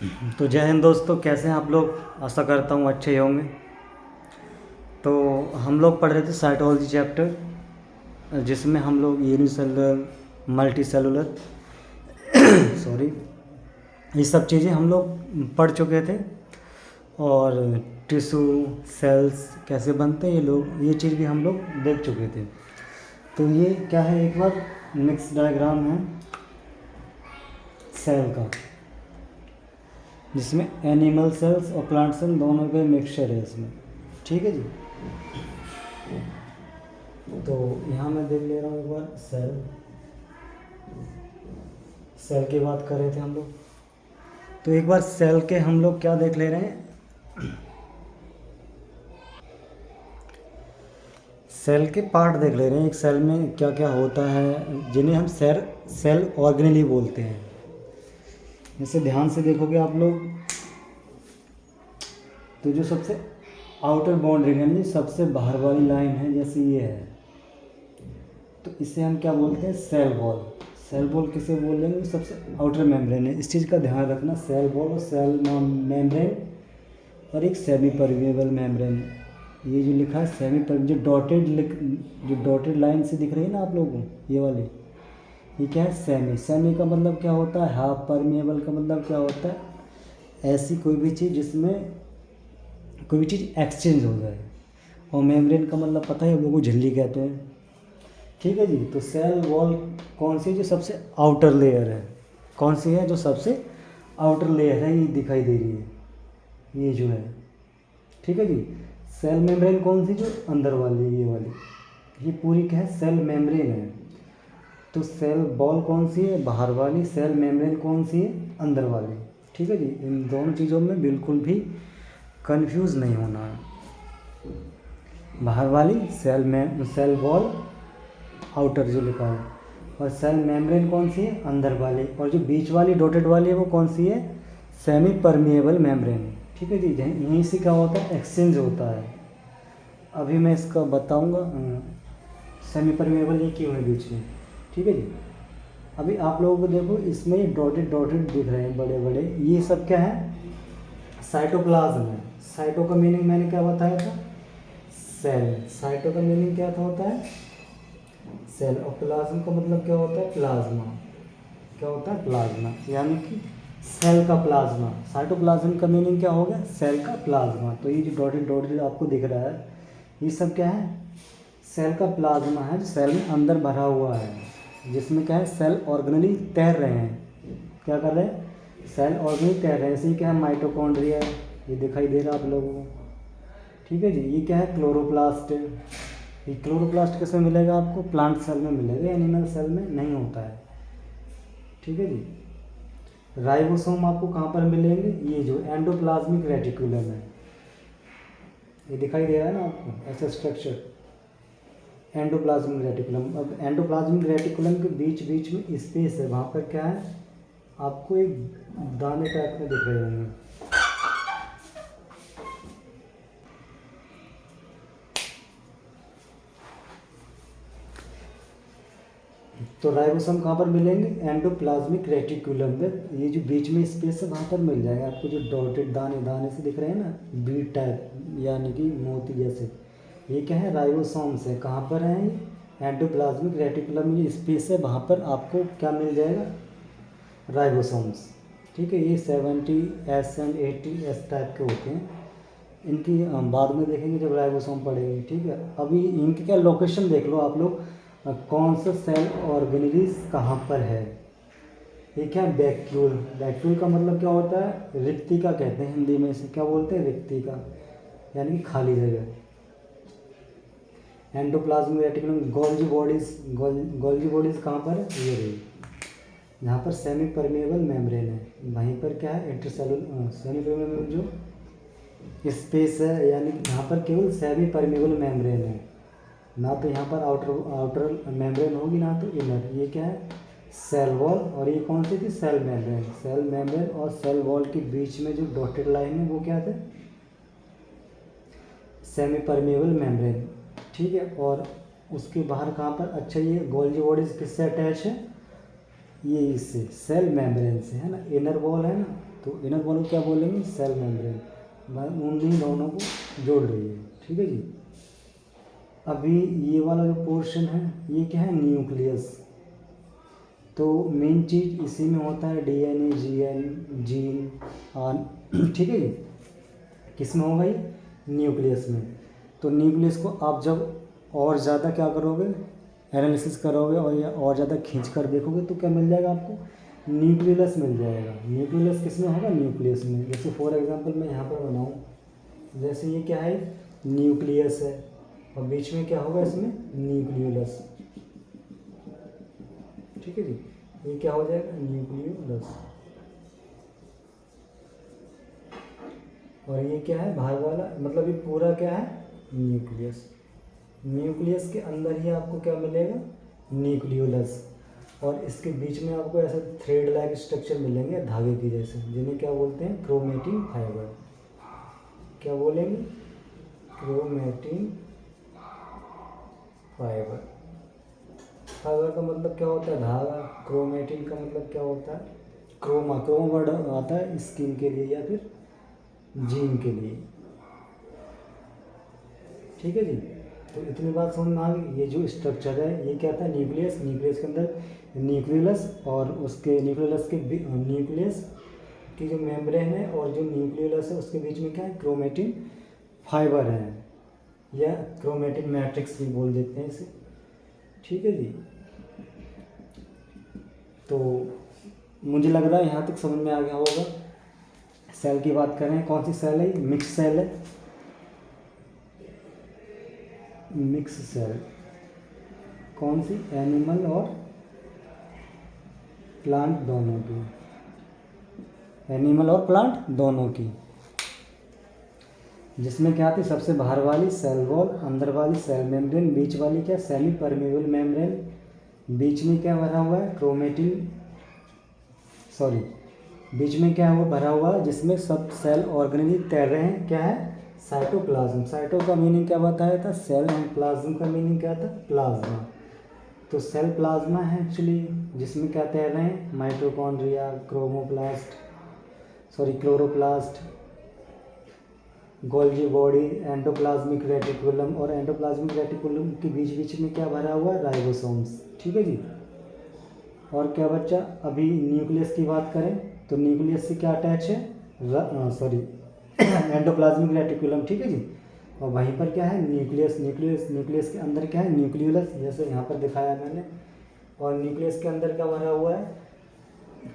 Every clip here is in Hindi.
तो जय हिंद दोस्तों, कैसे हैं आप लोग। आशा करता हूँ अच्छे ही होंगे। तो हम लोग पढ़ रहे थे साइटोलॉजी चैप्टर, जिसमें हम लोग यूनिसेलुलर, मल्टी सेलुलर सॉरी, ये सब चीज़ें हम लोग पढ़ चुके थे। और टिश्यू, सेल्स कैसे बनते हैं ये चीज़ भी हम लोग देख चुके थे। तो ये क्या है, एक बार नेक्स्ट डायग्राम है सेल का, जिसमें एनिमल सेल्स और प्लांट सेल दोनों के मिक्सचर है इसमें। ठीक है जी। तो यहाँ मैं देख ले रहा हूँ एक बार सेल की बात कर रहे थे हम लोग। तो एक बार सेल के हम लोग क्या देख ले रहे हैं, सेल के पार्ट देख ले रहे हैं। एक सेल में क्या क्या होता है, जिन्हें हम सेल ऑर्गेनेली बोलते हैं। जैसे ध्यान से देखोगे आप लोग, तो जो सबसे आउटर बाउंड्री है, जो सबसे बाहर वाली लाइन है, जैसे ये है, तो इसे हम क्या बोलते हैं, सेल वॉल। सेल वॉल किसे बोलेंगे, सबसे आउटर मेम्ब्रेन है। इस चीज़ का ध्यान रखना, सेल वॉल और सेल मेम्ब्रेन और एक सेमी परमेबल मेम्ब्रेन। ये जो लिखा है सेमी पर, जो डॉटेड लाइन से दिख रही है ना आप लोगों को, ये वाली, ये क्या है, सेमी का मतलब क्या होता है, हाफ परमेबल का मतलब क्या होता है, ऐसी कोई भी चीज़ जिसमें कोई भी चीज़ एक्सचेंज हो जाए। और मेम्ब्रेन का मतलब पता है, हम लोग को झिल्ली कहते हैं। ठीक है जी। तो सेल वॉल कौन सी, जो सबसे आउटर लेयर है, कौन सी है, जो सबसे आउटर लेयर है, ये दिखाई दे रही है, ये जो है। ठीक है जी। सेल मेम्ब्रेन कौन सी, जो अंदर वाली, ये वाली, ये पूरी क्या है, सेल मेम्ब्रेन है। तो सेल वॉल कौन सी है, बाहर वाली। सेल मेम्ब्रेन कौन सी है, अंदर वाली। ठीक है जी। इन दोनों चीज़ों में बिल्कुल भी कंफ्यूज नहीं होना है। बाहर वाली सेल वॉल, आउटर जो लिखा है, और सेल मेम्ब्रेन कौन सी है, अंदर वाली। और जो बीच वाली डॉटेड वाली है, वो कौन सी है, सेमी परमिएबल मेम्ब्रेन। ठीक है जी। यहीं से क्या होता है, एक्सचेंज होता है। अभी मैं इसका बताऊंगा, सेमी परमिएबल ये क्यों है बीच में। ठीक है जी। अभी आप लोगों को देखो, इसमें डॉटेड दिख रहे हैं बड़े बड़े, ये सब क्या है, साइटोप्लाज्म है। साइटो का मीनिंग मैंने क्या बताया था, सेल। साइटो का मीनिंग क्या था, होता है सेल। और प्लाज्म का मतलब क्या होता है, प्लाज्मा। क्या होता है, प्लाज्मा, यानी कि सेल का प्लाज्मा। साइटोप्लाज्म का मीनिंग क्या हो गया, सेल का प्लाज्मा। तो ये जो डॉटेड आपको दिख रहा है, ये सब क्या है, सेल का प्लाज्मा है, जो सेल में अंदर भरा हुआ है, जिसमें क्या है, सेल ऑर्गेनली तैर रहे हैं। क्या कर रहे हैं, सेल ऑर्गेनली तैर रहे हैं। ऐसे ही क्या है, माइटोकॉन्ड्रिया, ये दिखाई दे रहा है आप लोगों को। ठीक है जी। ये क्या है, क्लोरोप्लास्ट है। ये क्लोरोप्लास्ट किस में मिलेगा आपको, प्लांट सेल में मिलेगा, एनिमल सेल में नहीं होता है। ठीक है जी। राइबोसोम आपको कहाँ पर मिलेंगे, ये जो एंडोप्लाज्मिक रेटिकुलम है, ये दिखाई दे रहा है ना आपको, ऐसा स्ट्रक्चर, एंडोप्लाज्मिक रेटिकुलम। अब एंडोप्लाज्मिक रेटिकुलम के बीच बीच में स्पेस है, वहाँ पर क्या है, आपको एक दाने टाइप में दिख रहे होंगे। तो राइबोसोम कहाँ पर मिलेंगे, एंडोप्लाज्मिक रेटिकुलम में। ये जो बीच में स्पेस है, वहाँ पर मिल जाएगा आपको, जो डॉटेड दाने दाने से दिख रहे हैं ना, बीट टाइप, यानी कि मोती जैसे, ये क्या है, राइबोसोम्स है। कहाँ पर है ये, एंडोप्लाज्मिक रेटिकुलम में जो स्पेस है, वहाँ पर आपको क्या मिल जाएगा, राइबोसोम्स। ठीक है। ये 70S एंड 80S टाइप के होते हैं। इनकी बाद में देखेंगे जब राइबोसोम पढ़ेंगे। ठीक है। अभी इनकी क्या लोकेशन देख लो आप लोग, कौन सा सेल ऑर्गेनेलिस कहाँ पर है। ये क्या है, वैक्यूल। वैक्यूल का मतलब क्या होता है, रिक्तिका कहते हैं हिंदी में, इसे क्या बोलते हैं, रिक्तिका, यानी कि खाली जगह। एंडोप्लाज्मिक रेटिकुलम, गोल्जी बॉडीज कहाँ पर है, ये रही, जहाँ पर सेमी परमेबल मेम्ब्रेन है, वहीं पर क्या है, इंटरसेलुलर सेमी परमेबल जो स्पेस है, यानी कि यहाँ पर केवल सेमी परमेबल मेम्ब्रेन है, ना तो यहाँ पर आउटर मेम्ब्रेन होगी, ना तो इनर। ये क्या है, सेल वॉल। और ये कौन सी थी, सेल मेम्ब्रेन। सेल मेम्ब्रेन और सेल वॉल के बीच में जो डॉटेड लाइन है, वो क्या थे, सेमी परमेबल मेम्ब्रेन। ठीक है। और उसके बाहर कहाँ पर, अच्छा, ये गोल्जी बॉडीज किससे अटैच है, ये इससे, सेल मेम्ब्रेन से, है ना, इनर वॉल है ना, तो इनर वॉल को क्या बोलेंगे, सेल मेम्ब्रेन, उन्हीं दोनों को जोड़ रही है। ठीक है जी। अभी ये वाला जो पोर्शन है ये क्या है, न्यूक्लियस। तो मेन चीज़ इसी में होता है डीएनए, जीन ठीक है जी। किस में होगा ये, न्यूक्लियस में। तो न्यूक्लियस को आप जब और ज़्यादा क्या करोगे, एनालिसिस करोगे और या और ज़्यादा खींच कर देखोगे तो क्या मिल जाएगा आपको, न्यूक्लियस मिल जाएगा। न्यूक्लियस किस में होगा, न्यूक्लियस में। जैसे फॉर एग्जांपल मैं यहाँ पर बनाऊँ, जैसे ये क्या है, न्यूक्लियस है और बीच में क्या होगा इसमें, न्यूक्लियोलस। ठीक है जी, ये क्या हो जाएगा, न्यूक्लियोलस। और ये क्या है, बाहर वाला, मतलब ये पूरा क्या है, न्यूक्लियस। न्यूक्लियस के अंदर ही आपको क्या मिलेगा, न्यूक्लियोलस। और इसके बीच में आपको ऐसे थ्रेड लाइक स्ट्रक्चर मिलेंगे धागे की जैसे, जिन्हें क्या बोलते हैं, क्रोमेटिन फाइबर। क्या बोलेंगे, क्रोमेटिन फाइबर। फाइबर का मतलब क्या होता है, धागा। क्रोमेटिन का मतलब क्या होता है, क्रोमा वर्ड आता है स्किन के लिए या फिर जीन के लिए। ठीक है जी। तो इतनी बात समझ में आ गई। ये जो स्ट्रक्चर है ये क्या था, न्यूक्लियस। न्यूक्लियस के अंदर न्यूक्लियोलस और उसके न्यूक्लियोलस के न्यूक्लियस की जो मेम्ब्रेन है और जो न्यूक्लियोलस है उसके बीच में क्या है, क्रोमेटिन फाइबर है, या क्रोमेटिन मैट्रिक्स भी बोल देते हैं इसे। ठीक है जी। तो मुझे लग रहा है यहाँ तक समझ में आ गया होगा। सेल की बात करें, कौन सी सेल है, मिक्स सेल है, मिक्स सेल। कौन सी, एनिमल और प्लांट दोनों की, एनिमल और प्लांट दोनों की। जिसमें क्या आती, सबसे बाहर वाली सेल वॉल, अंदर वाली सेल मेम्ब्रेन, बीच वाली क्या, सेमी परमेबल मेम्ब्रेन, बीच में क्या भरा हुआ है, क्रोमेटिन, सॉरी बीच में क्या है वो भरा हुआ है जिसमें सब सेल ऑर्गेनिज तैर रहे हैं, क्या है, साइटोप्लाज्म। साइटो का मीनिंग क्या बताया था, सेल, एंड प्लाज्म का मीनिंग क्या था, प्लाज्मा। तो सेल प्लाज्मा है एक्चुअली, जिसमें क्या तैर रहे हैं, mitochondria, chloroplast, Golgi body, endoplasmic reticulum, और एंडोप्लाज्मिक रेटिकुलम के बीच बीच में क्या भरा हुआ है, राइबोसोम्स। ठीक है जी। और क्या बच्चा, अभी न्यूक्लियस की बात करें तो न्यूक्लियस से क्या अटैच है, एंडोप्लाज्मिक रेटिकुलम। ठीक है जी। और वहीं पर क्या है, न्यूक्लियस के अंदर क्या है, न्यूक्लियोलस, जैसे यहाँ पर दिखाया मैंने। और न्यूक्लियस के अंदर क्या भरा हुआ है,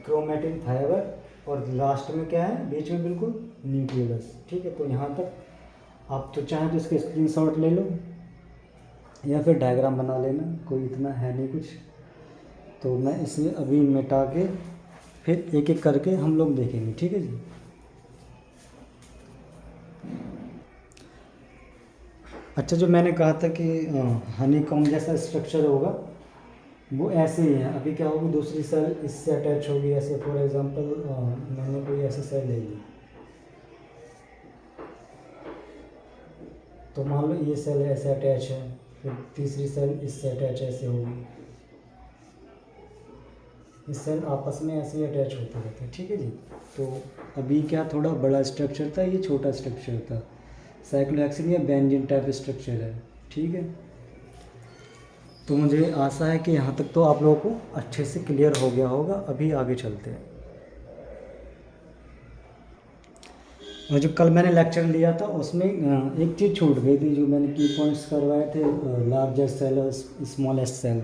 क्रोमेटिन फाइबर, और लास्ट में क्या है, बीच में बिल्कुल न्यूक्लियोलस। ठीक है। तो यहाँ तक आप तो चाहें तो इसके स्क्रीनशॉट ले लो या फिर डायग्राम बना लेना, कोई इतना है नहीं कुछ। तो मैं इसे अभी मिटा के फिर एक एक करके हम लोग देखेंगे। ठीक है जी। अच्छा, जो मैंने कहा था कि हनी कॉम जैसा स्ट्रक्चर होगा, वो ऐसे ही है। अभी क्या होगी, दूसरी सेल इससे अटैच होगी ऐसे। फॉर एग्जांपल मैंने कोई ऐसी सेल ले ली, तो मान लो ये सेल ऐसे अटैच है, फिर तीसरी सेल इससे अटैच ऐसे होगी। ये सेल आपस में ऐसे ही अटैच होते रहते हैं। ठीक है जी। तो अभी क्या थोड़ा बड़ा स्ट्रक्चर था, ये छोटा स्ट्रक्चर था, साइक्लोहेक्सेन या बेंजीन टाइप स्ट्रक्चर है। ठीक है। तो मुझे आशा है कि यहाँ तक तो आप लोगों को अच्छे से क्लियर हो गया होगा। अभी आगे चलते हैं। और जो कल मैंने लेक्चर लिया था उसमें एक चीज़ छूट गई थी, जो मैंने की पॉइंट्स करवाए थे, लार्जेस्ट सेल और स्मॉलेस्ट सेल।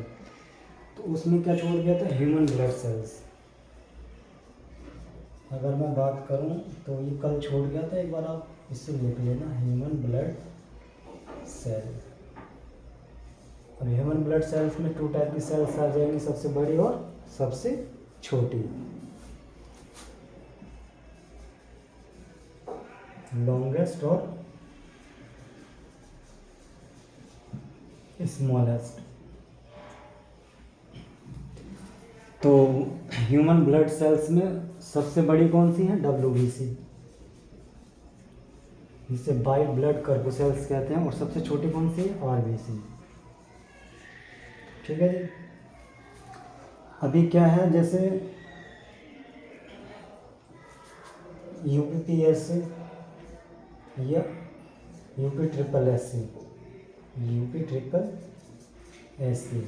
तो उसमें क्या छूट गया था, ह्यूमन ब्लड सेल्स। अगर मैं बात करूं तो ये कल छूट गया था, एक बार आप इससे लिख लेना, ह्यूमन ब्लड सेल। अब ह्यूमन ब्लड सेल्स में 2 टाइप की सेल्स आ जाएंगी, सबसे बड़ी और सबसे छोटी, लॉन्गेस्ट और स्मॉलेस्ट। तो ह्यूमन ब्लड सेल्स में सबसे बड़ी कौन सी है, WBC, जिसे वाइट ब्लड कर्पोसेल्स कहते हैं। और सबसे छोटी कौन सी है, RBC। ठीक है जी। अभी क्या है, जैसे यूपीपीएससी या UP triple SC, UP triple SC,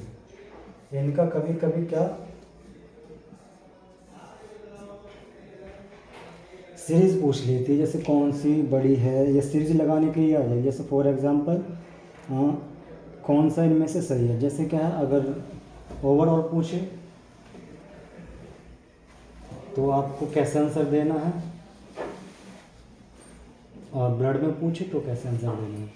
इनका कभी कभी क्या सीरीज़ पूछ लेती है, जैसे कौन सी बड़ी है, या सीरीज लगाने के लिए आ जाए। जैसे फॉर एग्जांपल कौन सा इनमें से सही है, जैसे क्या है, अगर ओवरऑल पूछे तो आपको कैसे आंसर देना है, और ब्लड में पूछे तो कैसे आंसर देना है।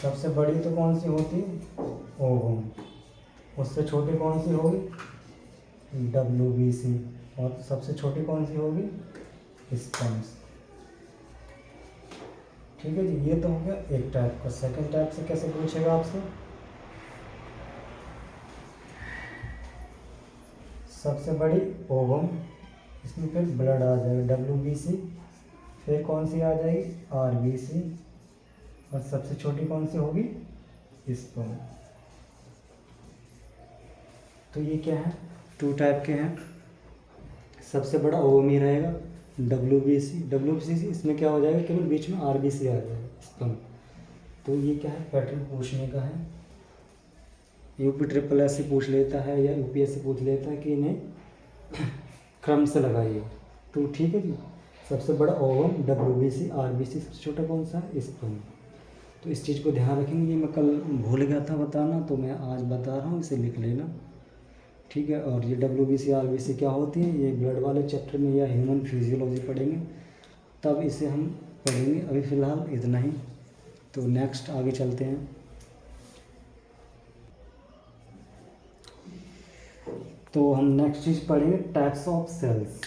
सबसे बड़ी तो कौन सी होती है, ओवम, उससे छोटी कौन सी होगी, WBC, और सबसे छोटी कौन सी होगी, स्पंज। ठीक है जी, ये तो हो गया एक टाइप का। सेकंड टाइप से कैसे पूछेगा आपसे, सबसे बड़ी ओवम, इसमें फिर ब्लड आ जाएगा WBC, फिर कौन सी आ जाएगी, RBC, और सबसे छोटी कौन सी होगी, स्पर्म। तो ये क्या है, 2 टाइप के हैं। सबसे बड़ा ओवम ही रहेगा, WBC इसमें क्या हो जाएगा, केवल बीच में RBC आ जाएगा, स्पर्म। तो ये क्या है, पैटर्न पूछने का है। यूपी ट्रिपल एससी पूछ लेता है या UPSC पूछ लेता है कि इन्हें क्रम से लगाइए। तो ठीक है जी, सबसे बड़ा ओवम, WBC, RBC, सबसे छोटा कौन सा है, स्पर्म। तो इस चीज़ को ध्यान रखेंगे। ये मैं कल भूल गया था बताना, तो मैं आज बता रहा हूँ, इसे लिख लेना। ठीक है, और ये WBC RBC क्या होती है, ये ब्लड वाले चैप्टर में या ह्यूमन फिजियोलॉजी पढ़ेंगे, तब इसे हम पढ़ेंगे। अभी फ़िलहाल इतना ही, तो नेक्स्ट आगे चलते हैं। तो हम नेक्स्ट चीज़ पढ़ेंगे, टाइप्स ऑफ सेल्स।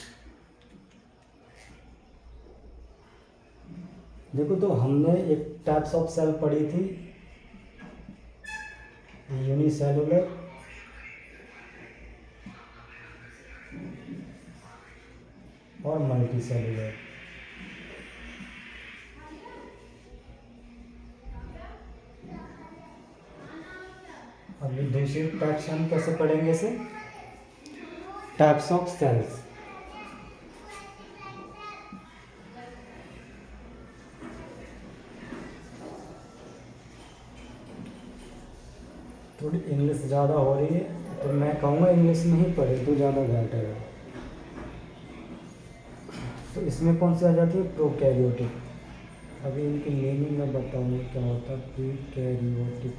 देखो, तो हमने एक टाइप्स ऑफ सेल पढ़ी थी, यूनिसेलुलर और मल्टीसेलुलर। अभी दूसरी टाइप्स हम कैसे पढ़ेंगे इसे, टाइप्स ऑफ सेल्स। थोड़ी इंग्लिश ज़्यादा हो रही है, तो मैं कहूँगा इंग्लिश में ही पढ़े तो ज़्यादा बेटर है। तो इसमें कौन सी आ जाती है, प्रोकैरियोटिक। अभी इनकी मीनिंग मैं बताऊँगा क्या होता है, प्रीकैरियोटिक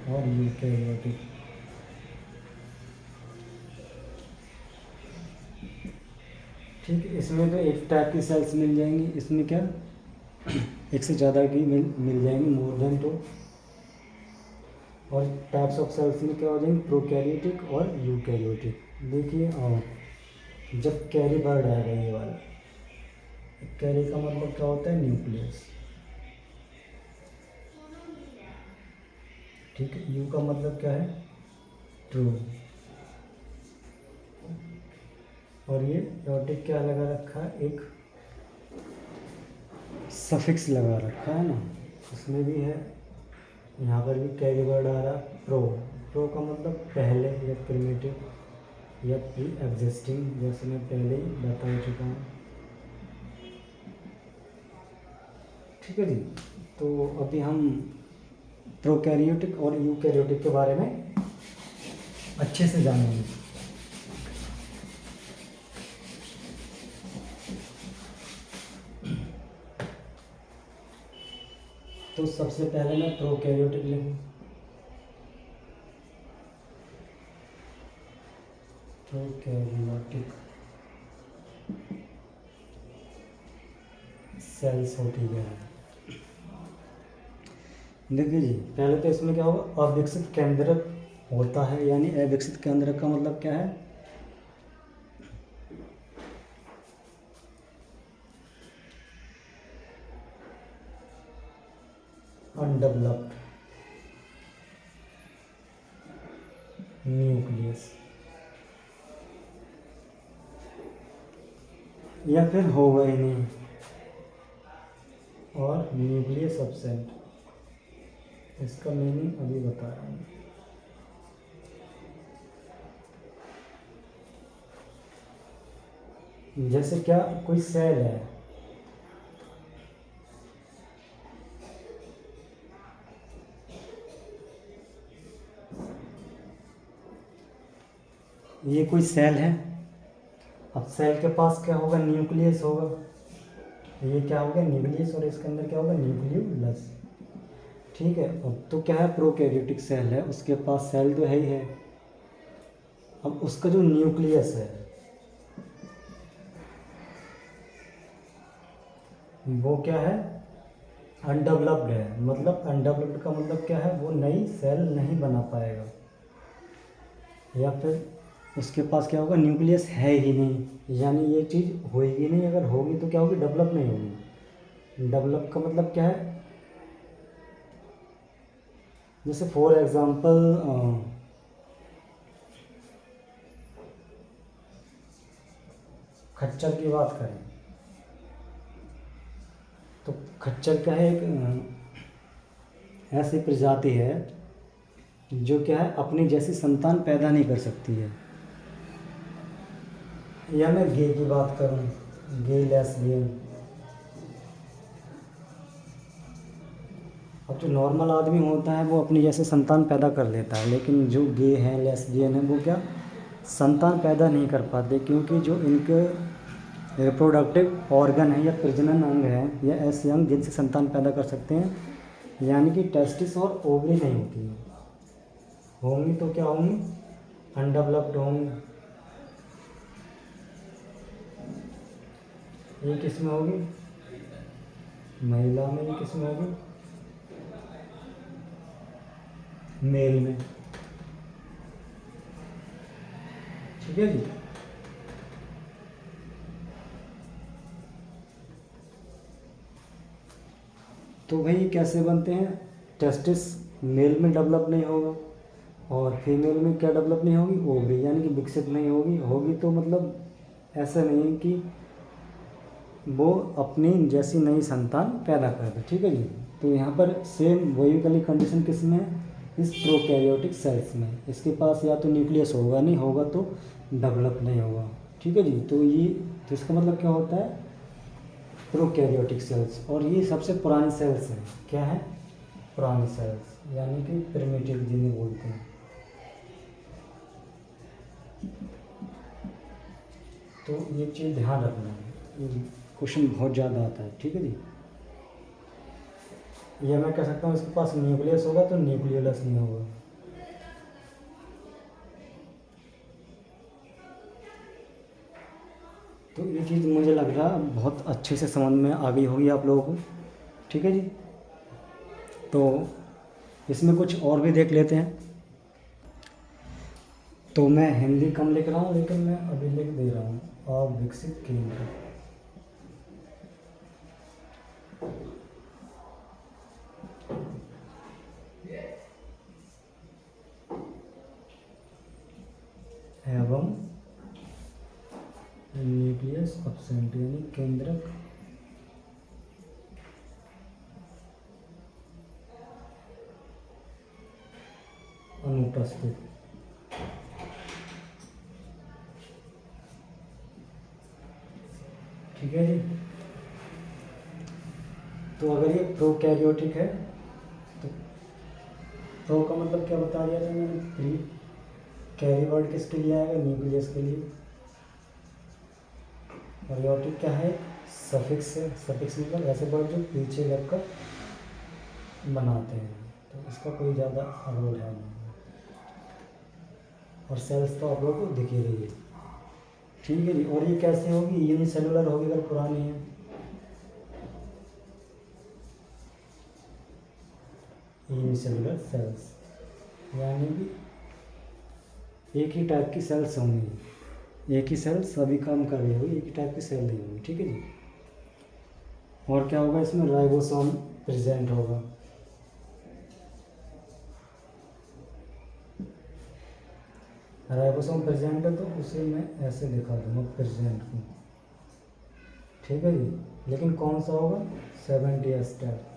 और यूकैरियोटिक। ठीक है, इसमें तो एक टाइप की सेल्स मिल जाएंगी, इसमें क्या एक से ज़्यादा की मिल जाएंगी, मोर देन 2। और टाइप्स ऑफ सेल्स में क्या हो जाएंगे, प्रोकैरियोटिक और यूकैरियोटिक। देखिए, और जब कैरी वर्ड आएगा, ये वाला कैरी का मतलब क्या होता है, न्यूक्लियस। ठीक है, यू का मतलब क्या है, ट्रू। और ये योटिक क्या लगा रखा है, एक सफिक्स लगा रखा है ना, उसमें भी है। यहाँ पर भी कैरी वर्ड आ रहा है, प्रो। प्रो का मतलब पहले या प्रिमिटिव या प्री एग्जिस्टिंग, जैसे मैं पहले ही बता चुका हूँ। ठीक है जी, तो अभी हम प्रोकैरियोटिक और यूकैरियोटिक के बारे में अच्छे से जानेंगे। तो सबसे पहले मैं प्रोकैरियोटिक लिखूँ, प्रोकैरियोटिक सेल्स होती है। देखिए जी, पहले तो इसमें क्या होगा, अविकसित केंद्रक होता है, यानी अविकसित केंद्रक का मतलब क्या है, अनडेवलप्ड न्यूक्लियस, या फिर होगा ही नहीं, और न्यूक्लियस एब्सेंट। इसका मीनिंग अभी बता रहा हूँ। जैसे क्या, कोई सेल है, ये कोई सेल है। अब सेल के पास क्या होगा, न्यूक्लियस होगा। ये क्या हो गया, न्यूक्लियस, और इसके अंदर क्या होगा, न्यूक्लियोलस। ठीक है। अब तो क्या है, प्रोकैरियोटिक सेल है, उसके पास सेल तो है ही है। अब उसका जो न्यूक्लियस है वो क्या है, अनडेवलप्ड है। मतलब अनडेवलप्ड का मतलब क्या है, वो नई सेल नहीं बना पाएगा, या फिर उसके पास क्या होगा, न्यूक्लियस है ही नहीं, यानी ये चीज़ होएगी नहीं। अगर होगी तो क्या होगी, डेवलप नहीं होगी। डेवलप का मतलब क्या है, जैसे फॉर एग्ज़ाम्पल खच्चर की बात करें तो खच्चर क्या है, एक ऐसी प्रजाति है जो क्या है, अपनी जैसी संतान पैदा नहीं कर सकती है। या मैं गे की बात करूं, गे, लेस्बियन। अब जो नॉर्मल आदमी होता है वो अपनी जैसे संतान पैदा कर लेता है, लेकिन जो गे हैं, लेस्बियन हैं, वो क्या संतान पैदा नहीं कर पाते, क्योंकि जो इनके रिप्रोडक्टिव ऑर्गन है या प्रजनन अंग है या ऐसे अंग जिनसे संतान पैदा कर सकते हैं, यानी कि टेस्टिस और ओवरी नहीं होती है। होंगी तो क्या होंगी, अनडेवलप्ड होंगी। ये किस में होगी, महिला में। ये किस में होगी, मेल में। ठीक है जी। तो भाई कैसे बनते हैं, टेस्टिस मेल में डेवलप नहीं होगा, और फीमेल में क्या डेवलप नहीं होगी, ओवरी, यानी कि विकसित नहीं होगी। होगी तो मतलब ऐसा नहीं है कि वो अपनी जैसी नई संतान पैदा कर दे। ठीक है जी। तो यहाँ पर सेम वही वाली कंडीशन किस में है, इस प्रोकैरियोटिक सेल्स में। इसके पास या तो न्यूक्लियस होगा, नहीं होगा तो डेवलप नहीं होगा। ठीक है जी। तो ये, तो इसका मतलब क्या होता है, प्रोकैरियोटिक सेल्स। और ये सबसे पुरानी सेल्स हैं। क्या है, पुरानी सेल्स, यानी कि प्रिमिटिव जिन्हें बोलते हैं। तो ये चीज़ ध्यान रखना है, क्वेश्चन बहुत ज़्यादा आता है। ठीक है जी। ये मैं कह सकता हूँ इसके पास न्यूक्लियस होगा तो न्यूक्लियोलस नहीं होगा। तो ये चीज़ मुझे लग रहा है बहुत अच्छे से समझ में आ गई होगी आप लोगों को। ठीक है जी। तो इसमें कुछ और भी देख लेते हैं। तो मैं हिंदी कम लिख रहा हूँ, लेकिन मैं अभी लिख दे रहा हूँ, अविकसित केंद्र। एवं न्यूक्लियस एब्सेंट, यानी केंद्रक अनुपस्थित। ठीक है जी। तो अगर ये प्रोकैरियोटिक है तो प्रो का मतलब क्या बता दिया था मैंने, प्री। कैरी वर्ड किसके लिए आएगा, न्यूक्लियस के लिए। और योटिक क्या है, सफिक्स है। सफिक्स मतलब ऐसे वर्ड जो पीछे लगकर बनाते हैं, तो इसका कोई ज़्यादा रोल है नहीं। और सेल्स तो आप लोगों को दिख ही रही है। ठीक है जी। और ये कैसे होगी, यूनिसेलुलर होगी अगर पुरानी है। यूनिसेलुलर सेल्स, यानी कि एक ही टाइप की सेल्स होंगी, एक ही सेल सभी काम कर रही होगी, एक ही टाइप की सेल नहीं होगी। ठीक है जी। और क्या होगा, इसमें राइबोसोम प्रेजेंट होगा। राइबोसोम प्रेजेंट है तो उसे मैं ऐसे दिखा दूंगा, प्रेजेंट को। ठीक है जी। लेकिन कौन सा होगा, 70 स्टेप।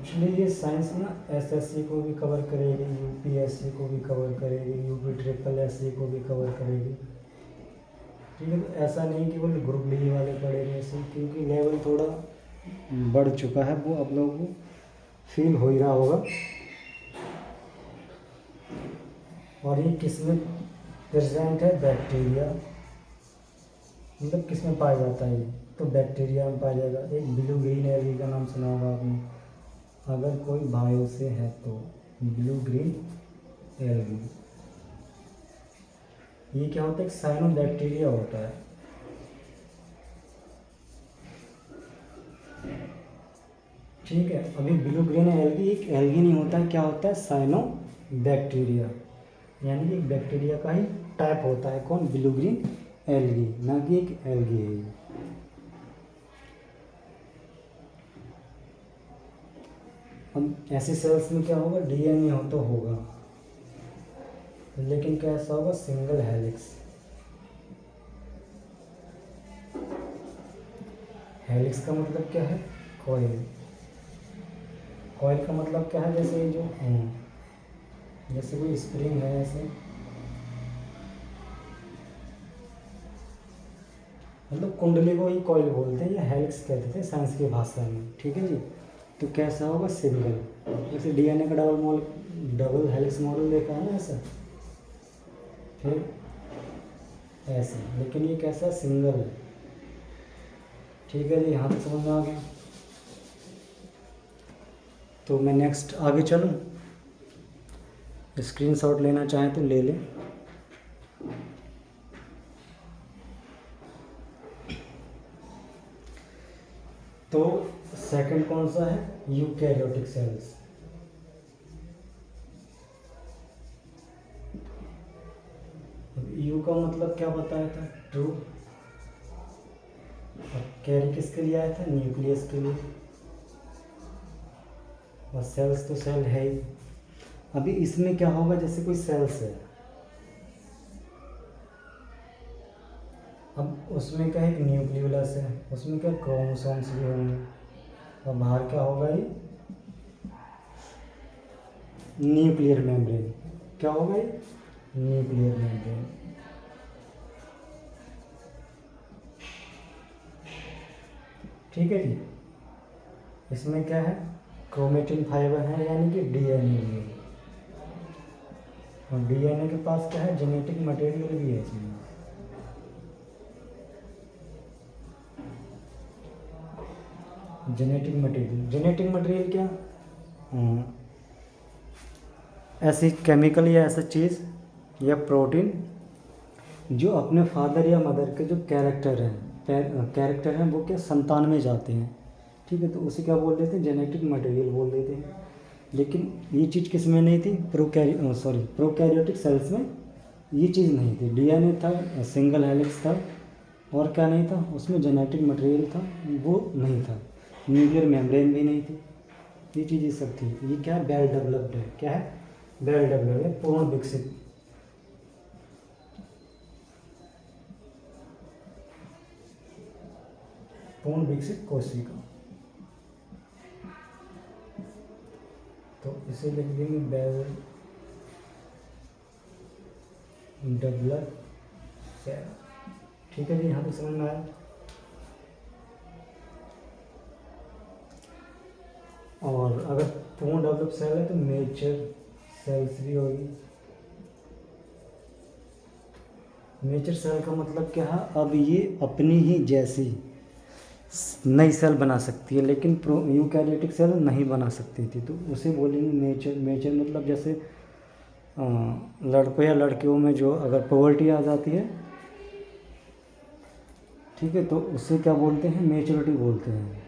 एक्चुअली ये साइंस ना एसएससी को भी कवर करेगी, यूपीएससी को भी कवर करेगी, यूपी ट्रिपल एससी को भी कवर करेगी। ठीक है, तो ऐसा नहीं कि केवल ग्रुप डी वाले पढ़ेंगे इसे, क्योंकि लेवल थोड़ा बढ़ चुका है, वो आप लोगों को फील हो ही रहा होगा। और ये किसमें प्रेजेंट है? बैक्टीरिया, मतलब किसमें पाया जाता है ये? तो बैक्टीरिया में पाया जाएगा। एक ब्लू ग्रीन एलगी का नाम सुना होगा आपने, अगर कोई बायो से है तो ब्लू ग्रीन एलगी। ये क्या होता है? एक साइनोबैक्टीरिया होता है। ठीक है, अभी ब्लू ग्रीन एलगी एक एलगी नहीं होता है, क्या होता है? साइनोबैक्टीरिया, यानी कि एक बैक्टीरिया का ही टाइप होता है। कौन? ब्लू ग्रीन एलगी, ना कि एक एलगी है ये। अब ऐसे सेल्स में क्या होगा? डीएनए हो तो होगा, लेकिन कैसा होगा? Single helix. हेलिक्स का मतलब क्या है? कॉइल। कॉइल का मतलब क्या है? जैसे ये जो जैसे कोई स्प्रिंग है ऐसे, मतलब कुंडली को ही कॉइल बोलते हैं या हेलिक्स कहते थे साइंस की भाषा में। ठीक है जी। तो कैसा होगा? सिंगल। जैसे डीएनए का डबल हेलिक्स मॉडल देखा है ना ऐसा, फिर ऐसे, लेकिन ये कैसा? सिंगल है। ठीक है जी, यहाँ तक समझ में आ गया। तो मैं नेक्स्ट आगे चलूँ? स्क्रीनशॉट लेना चाहें तो ले लें। तो सेकंड कौन सा है? Eukaryotic cells. यू का मतलब क्या बताया था? ट्रू। और कैरी किसके लिए आया था? न्यूक्लियस के लिए। और सेल्स तो सेल है ही। अभी इसमें क्या होगा? जैसे कोई सेल्स है, अब उसमें क्या है? एक न्यूक्लियोलस है, उसमें क्या क्रोमोसोम्स भी होंगे, और बाहर क्या होगा? ये न्यूक्लियर मेम्ब्रेन। क्या होगा ये? Nuclear membrane. ठीक है जी। इसमें क्या है? क्रोमेटिन फाइबर है, यानी कि डीएनए भी है। और डीएनए के पास क्या है? जेनेटिक मटेरियल भी है इसमें। जेनेटिक मटेरियल क्या? ऐसी केमिकल या ऐसा चीज़ या प्रोटीन जो अपने फादर या मदर के जो कैरेक्टर हैं वो क्या संतान में जाते हैं। ठीक है, तो उसे क्या बोल देते हैं? जेनेटिक मटेरियल बोल देते हैं। लेकिन ये चीज़ किस में नहीं थी? प्रोकैरियोटिक सेल्स में ये चीज़ नहीं थी। डीएनए था, सिंगल हेलिक्स था, और क्या नहीं था उसमें? जेनेटिक मटेरियल था, वो नहीं था। न्यूक्लियर मेम्ब्रेन भी नहीं थी। ये चीज़ें सब थी। ये क्या है? वेल डेवलप्ड है। क्या है? वेल डेवलप्ड है, पूर्ण विकसित। पूर्ण विकसित कोशिका। तो इसे लिख देंगे वेल डेवलप्ड सेल। ठीक है जी, यहाँ तक समझ में आया। और अगर पूर्ण डेवलप सेल है तो मेचर सेल्स भी होगी। मेचर सेल का मतलब क्या है? अब ये अपनी ही जैसी नई सेल बना सकती है, लेकिन यूकैरियोटिक सेल नहीं बना सकती थी, तो उसे बोलेंगे मेचर। मेचर मतलब जैसे लड़कों या लड़कियों में जो अगर पुबर्टी आ जाती है, ठीक है, तो उससे क्या बोलते हैं? मेच्योरिटी बोलते हैं।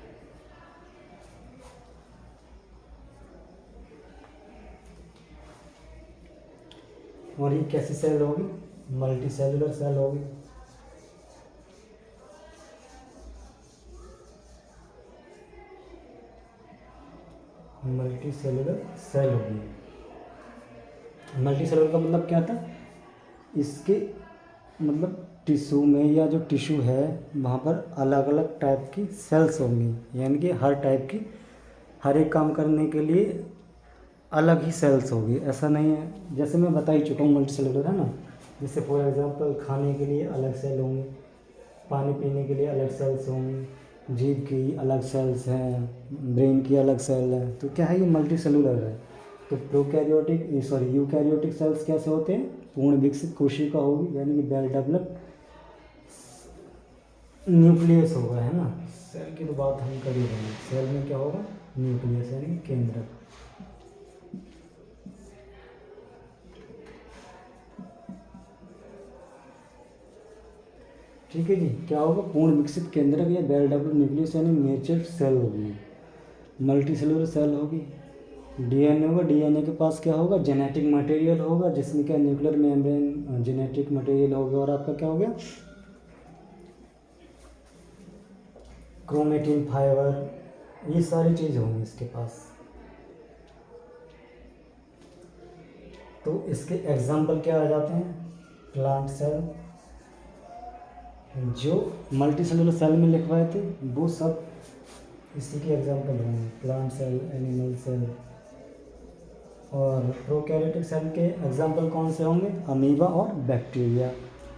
और ये कैसी सेल होगी? मल्टी सेलुलर सेल होगी। मल्टी सेलुलर सेल होगी। मल्टी सेलुलर का मतलब क्या था? इसके मतलब टिश्यू में या जो टिश्यू है वहाँ पर अलग अलग टाइप की सेल्स होंगी, यानी कि हर टाइप की हर एक काम करने के लिए अलग ही सेल्स होगी, ऐसा नहीं है। जैसे मैं बता ही चुका हूँ मल्टी सेलुलर है ना। जैसे फॉर एग्जांपल खाने के लिए अलग सेल होंगे, पानी पीने के लिए अलग सेल्स होंगे, जीभ की अलग सेल्स हैं, ब्रेन की अलग सेल है। तो क्या है, ये मल्टी सेलुलर है। तो यूकैरियोटिक सेल्स कैसे होते हैं? पूर्ण विकसित कोशिका होगी, यानी कि वेल डेवलप्ड न्यूक्लियस होगा, है ना। सेल की तो बात हम कर ही रहे हैं। सेल में क्या होगा? न्यूक्लियस यानी कि केंद्रक। ठीक है जी। क्या होगा? पूर्ण विकसित केंद्रक या वेल डेवलप्ड न्यूक्लियस यानी नेचर सेल होगी, मल्टी सेलुलर सेल होगी। डीएनए होगा, डीएनए के पास क्या होगा? जेनेटिक मटेरियल होगा, जिसमें क्या न्यूक्लियर मेम्ब्रेन जेनेटिक मटेरियल होगा। और आपका क्या हो गया? क्रोमेटिन फाइबर, ये सारी चीज़ होंगी इसके पास। तो इसके एग्जाम्पल क्या आ जाते हैं? प्लांट सेल, जो मल्टी सेलुलर सेल में लिखवाए थे वो सब इसी के एग्जाम्पल होंगे। Plant cell, animal cell. और प्रोकैरियोटिक सेल के एग्जाम्पल कौन से होंगे? अमीबा और बैक्टीरिया।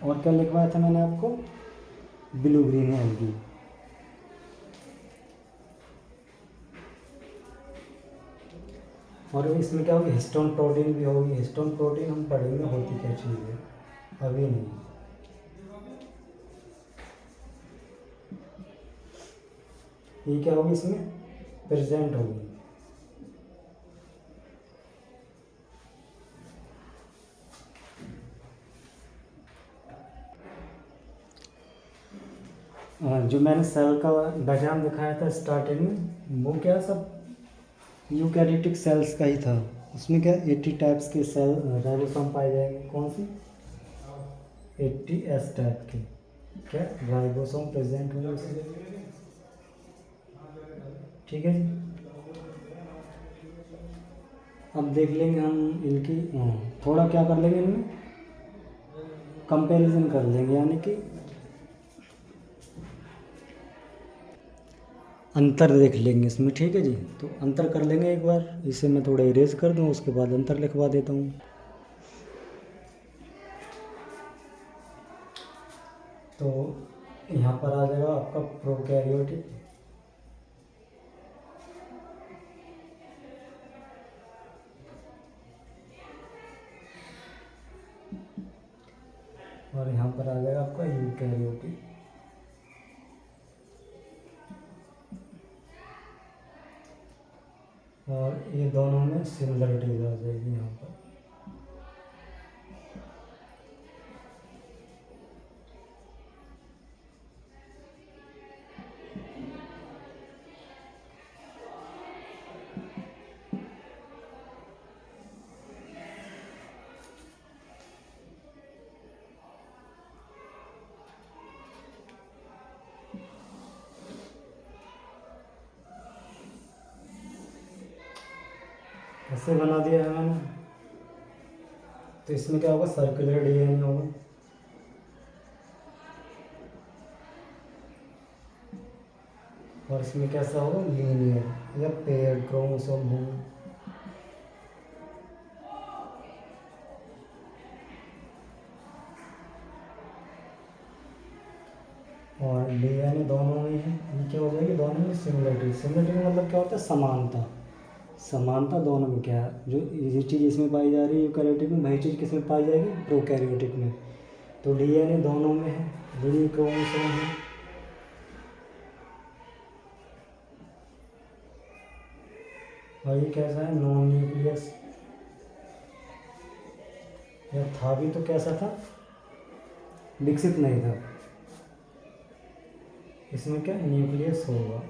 और क्या लिखवाया था मैंने आपको? Blue green algae. और इसमें क्या होगी? हिस्टोन प्रोटीन भी होगी। हिस्टोन प्रोटीन हम पढ़ेंगे होती क्या चीज़ है, अभी नहीं। ये क्या होगी? इसमें प्रेजेंट होगी। जो मैंने सेल का डायग्राम दिखाया था स्टार्टिंग में, वो क्या सब यूकैरियोटिक सेल्स का ही था। उसमें क्या 80 टाइप्स के सेल राइबोसोम पाए जाएंगे। कौन सी? 80 टाइप के क्या राइबोसोम प्रेजेंट होंगे उसमें। ठीक है जी। अब देख लेंगे हम इनकी थोड़ा क्या कर लेंगे, इनमें कंपैरिजन कर लेंगे, यानी कि अंतर देख लेंगे इसमें। ठीक है जी। तो अंतर कर लेंगे एक बार। इसे मैं थोड़ा इरेज कर दूँ, उसके बाद अंतर लिखवा देता हूँ। तो यहाँ पर आ जाएगा आपका प्रोकैरियोटिक, और यहाँ पर आ जाएगा आपका यूकैरियोटिक। और ये दोनों में सिमिलरिटीज आ जाएगी यहाँ पर। ऐसे बना दिया है मैंने। तो इसमें क्या होगा? सर्कुलर डीएनए होगा। और इसमें कैसा होगा? लीनियर या पेयर्ड क्रोमोसोम होंगे। और डीएनए दोनों में है। ये क्या हो जाएगी? दोनों में सिमिलरिटी। सिमिलरिटी मतलब क्या होता है? समानता। समानता दोनों में क्या है? जो ये चीज़ इसमें पाई जा रही है यूकैरियोटिक में, वही चीज़ किसमें पाई जाएगी? प्रोकैरियोटिक में। तो डीएनए दोनों में है, लीनियर क्रोमोसोम है। और ये कैसा है? Non nucleus. या था भी तो कैसा था? विकसित नहीं था। इसमें क्या न्यूक्लियस होगा।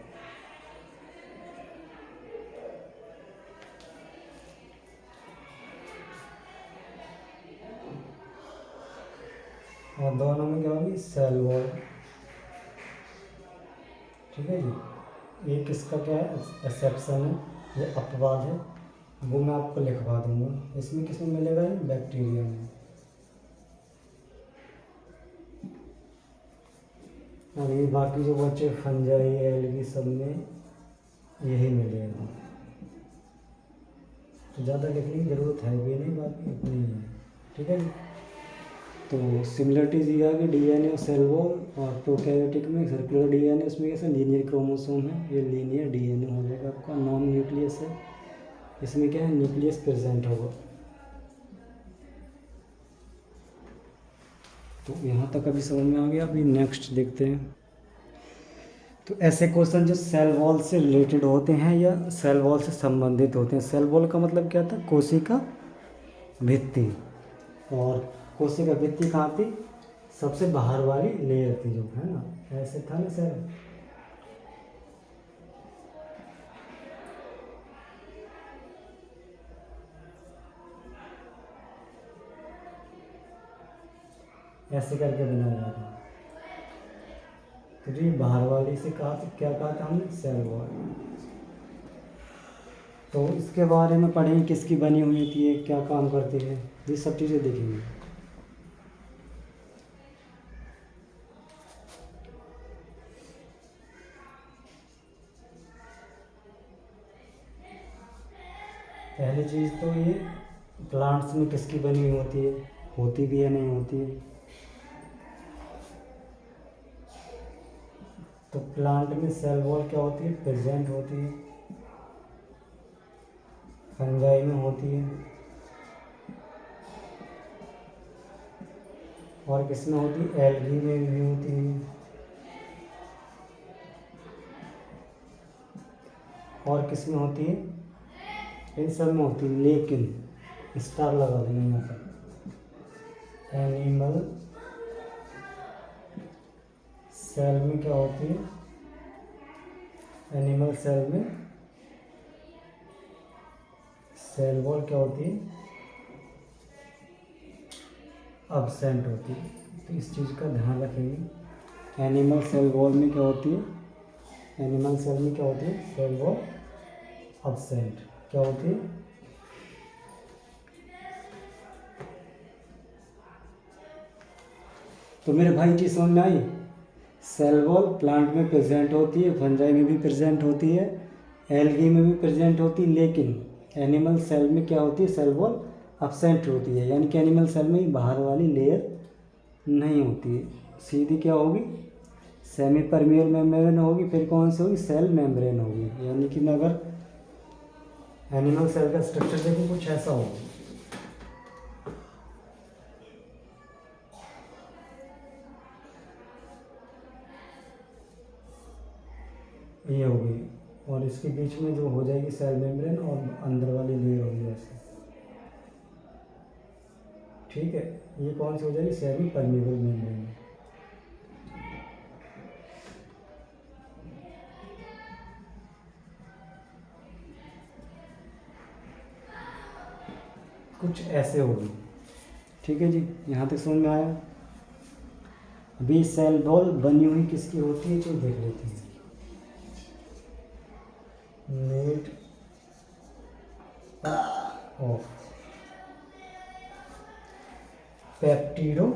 और दोनों में क्या होगी? Cell wall. ठीक है जी। एक इसका क्या है? एक्सेप्शन है, ये अपवाद है, वो मैं आपको लिखवा दूंगा। इसमें किसमें मिलेगा? ये बैक्टीरिया में। और ये बाकी जो बच्चे फंजाई एल्गी सब में यही मिलेगा। तो ज़्यादा लिखने की ज़रूरत है भी नहीं, बाकी इतनी ही है। ठीक है जी। तो सिमिलरिटीज ये है कि डीएनए और सेल वॉल और प्रोकैरियोटिक में सर्कुलर डीएनए, उसमें कैसे लीनियर क्रोमोसोम है, ये लीनियर डीएनए हो जाएगा आपका। नॉन न्यूक्लियस है, इसमें क्या है, न्यूक्लियस प्रेजेंट होगा। तो यहाँ तक अभी समझ में आ गया। अभी नेक्स्ट देखते हैं। तो ऐसे क्वेश्चन जो सेल वॉल से रिलेटेड होते हैं या सेल वॉल से संबंधित होते हैं। सेल वॉल का मतलब क्या था, कोशिका भित्ति। और कोशिका भित्ति कहाँ थी, सबसे बाहर वाली लेयर थी जो, है ना, ऐसे था ना सर। ऐसे करके बनाया था। तो ये बाहर वाली से कहा, क्या कहा था हमने, सेल वॉल। तो इसके बारे में पढ़ेंगे, किसकी बनी हुई थी ये, क्या काम करती है, ये सब चीज़ें देखेंगे। पहली चीज़ तो ये प्लांट्स में किसकी बनी हुई होती है, होती भी है, नहीं होती है। तो प्लांट में सेल वॉल क्या होती है, प्रेजेंट होती है। फंजाई में होती है, और किस में होती है, एल्गी में भी होती है, और किस में होती है, इन सब में होती है। लेकिन स्टार लगा देंगे यहाँ पर। एनिमल सेल में क्या होती है, एनिमल सेल में सेल वॉल क्या होती है, अब्सेंट होती है। तो इस चीज़ का ध्यान रखेंगे। एनिमल सेल वॉल में क्या होती है, एनिमल सेल में क्या होती है, सेल वॉल अब्सेंट क्या होती है। तो मेरे भाई चीज़ समझ में आई। सेल वॉल प्लांट में प्रेजेंट होती है, फंजाई में भी प्रेजेंट होती है, एल्गी में भी प्रेजेंट होती है, लेकिन एनिमल सेल में क्या होती है, सेल वॉल अब्सेंट होती है। यानी कि एनिमल सेल में बाहर वाली लेयर नहीं होती है, सीधी क्या होगी, सेमी परमियल मेम्ब्रेन होगी। फिर कौन सी होगी, सेल मेम्ब्रेन होगी। यानी कि मैं अगर एनिमल सेल का स्ट्रक्चर देखूँ कुछ ऐसा होगा। ये हो गई, और इसके बीच में जो हो जाएगी सेल मेम्ब्रेन, और अंदर वाली लेयर होगी ऐसे। ठीक है, ये कौन सी हो जाएगी, सेमी परमिएबल मेम्ब्रेन। कुछ ऐसे होगी। ठीक है जी, यहाँ तक समझ में आया। अभी सेल वॉल बनी हुई किसकी होती है, जो देख लेते हैं। मेड ऑफ पेप्टिडो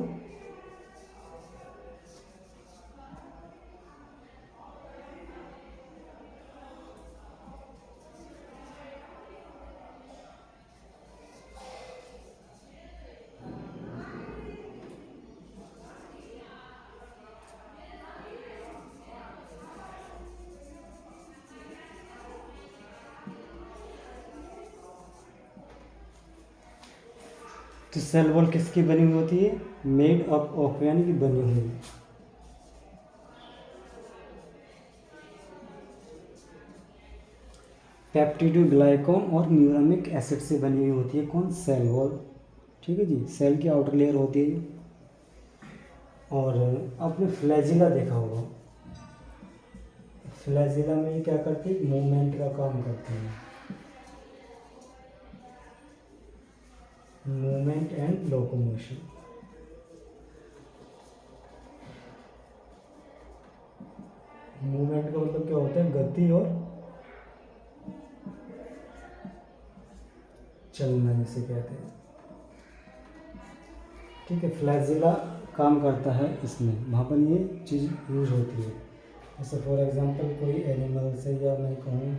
तो सेल वॉल किसकी बनी हुई होती है, मेड अप ऑफ, यानी कि बनी हुई। पेप्टिडोग्लाइकॉन और न्यूरामिक एसिड से बनी हुई होती है कौन, सेल वॉल। ठीक है जी, सेल की आउटर लेयर होती है। और आपने फ्लैजिला देखा होगा, फ्लैजिला में ये क्या करती है, मूवमेंट का काम करती है, मूवमेंट एंड लोकोमोशन। मूवमेंट का मतलब क्या होता है, गति और चलना जिसे कहते हैं। ठीक है, फ्लैजिला काम करता है इसमें, वहाँ पर ये चीज़ यूज होती है। जैसे फॉर एग्जांपल कोई एनिमल से, या मैं कहूँ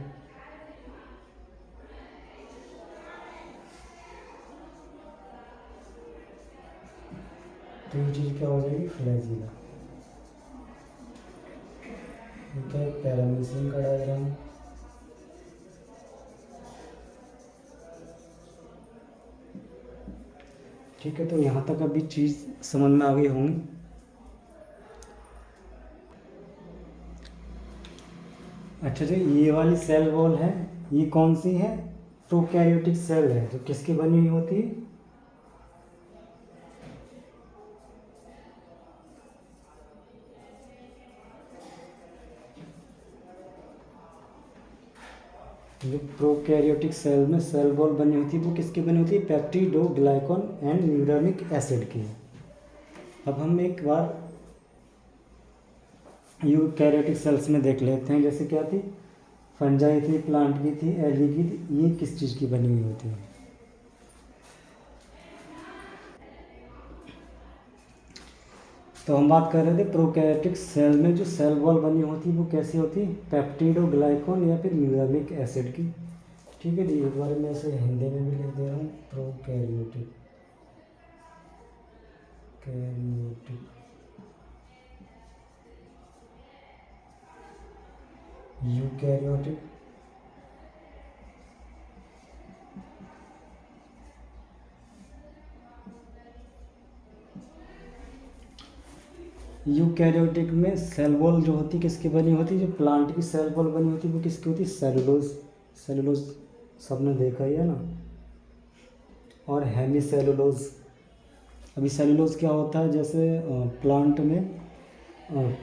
तो ये चीज़ क्या हो जाएगी, फ्लैजिला। ठीक है, पैरामीशियम का डायग्राम। ठीक है, तो यहाँ तक अभी चीज़ समझ में आ गई होंगी। अच्छा जी, ये वाली सेल वॉल है, ये कौन सी है, प्रोकैरियोटिक सेल है, जो किसकी बनी हुई होती है, जो प्रोकैरियोटिक सेल में सेल वॉल बनी होती है वो किसकी बनी होती है, पेप्टिडोग्लाइकॉन एंड न्यूरामिक एसिड की। अब हम एक बार यूकैरियोटिक सेल्स में देख लेते हैं, जैसे क्या थी, फंजाई थी, प्लांट की थी, एल्गी की थी, ये किस चीज़ की बनी हुई होती है। तो हम बात कर रहे थे प्रोकैरियोटिक सेल में जो सेल वॉल बनी होती है वो कैसी होती है, पेप्टिडोग्लाइकॉन या फिर न्यूरामिक एसिड की। ठीक है जी, एक बार मैं इसे हिंदी में भी लिख दे रहा हूँ, प्रोकैरियोटिक कैरियोटिक यूकैरियोटिक यूकैरियोटिक में सेल वॉल जो होती है किसकी बनी होती है, जो प्लांट की सेल वॉल बनी होती है वो किसकी होती है, सेलुलोज। सेलुलोज सबने देखा ही है ना। और हेमी सेलुलोज। अभी सेलुलोज क्या होता है, जैसे प्लांट में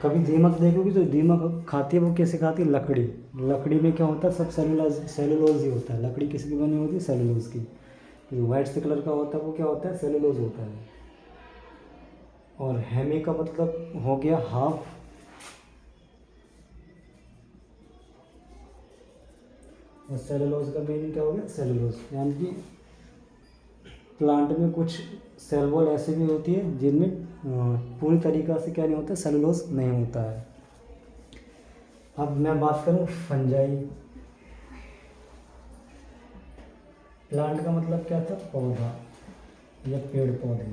कभी दीमक देखोगे तो दीमक खाती है वो कैसे खाती है, लकड़ी। लकड़ी में क्या होता है, सब सेलुलोज ही होता है। लकड़ी किसकी बनी होती है, सेलुलोज की। जो वाइट से कलर का होता है वो क्या होता है, सेलुलोज होता है। और हेमी का मतलब हो गया हाफ। और सेलुलोज का मीनिंग क्या हो गया, सेलुलोज, यानी कि प्लांट में कुछ सेल वॉल ऐसे भी होती है जिनमें पूरी तरीक़ा से क्या नहीं होता, सेलुलोज नहीं होता है। अब मैं बात करूं फंजाई। प्लांट का मतलब क्या था, पौधा या पेड़ पौधे।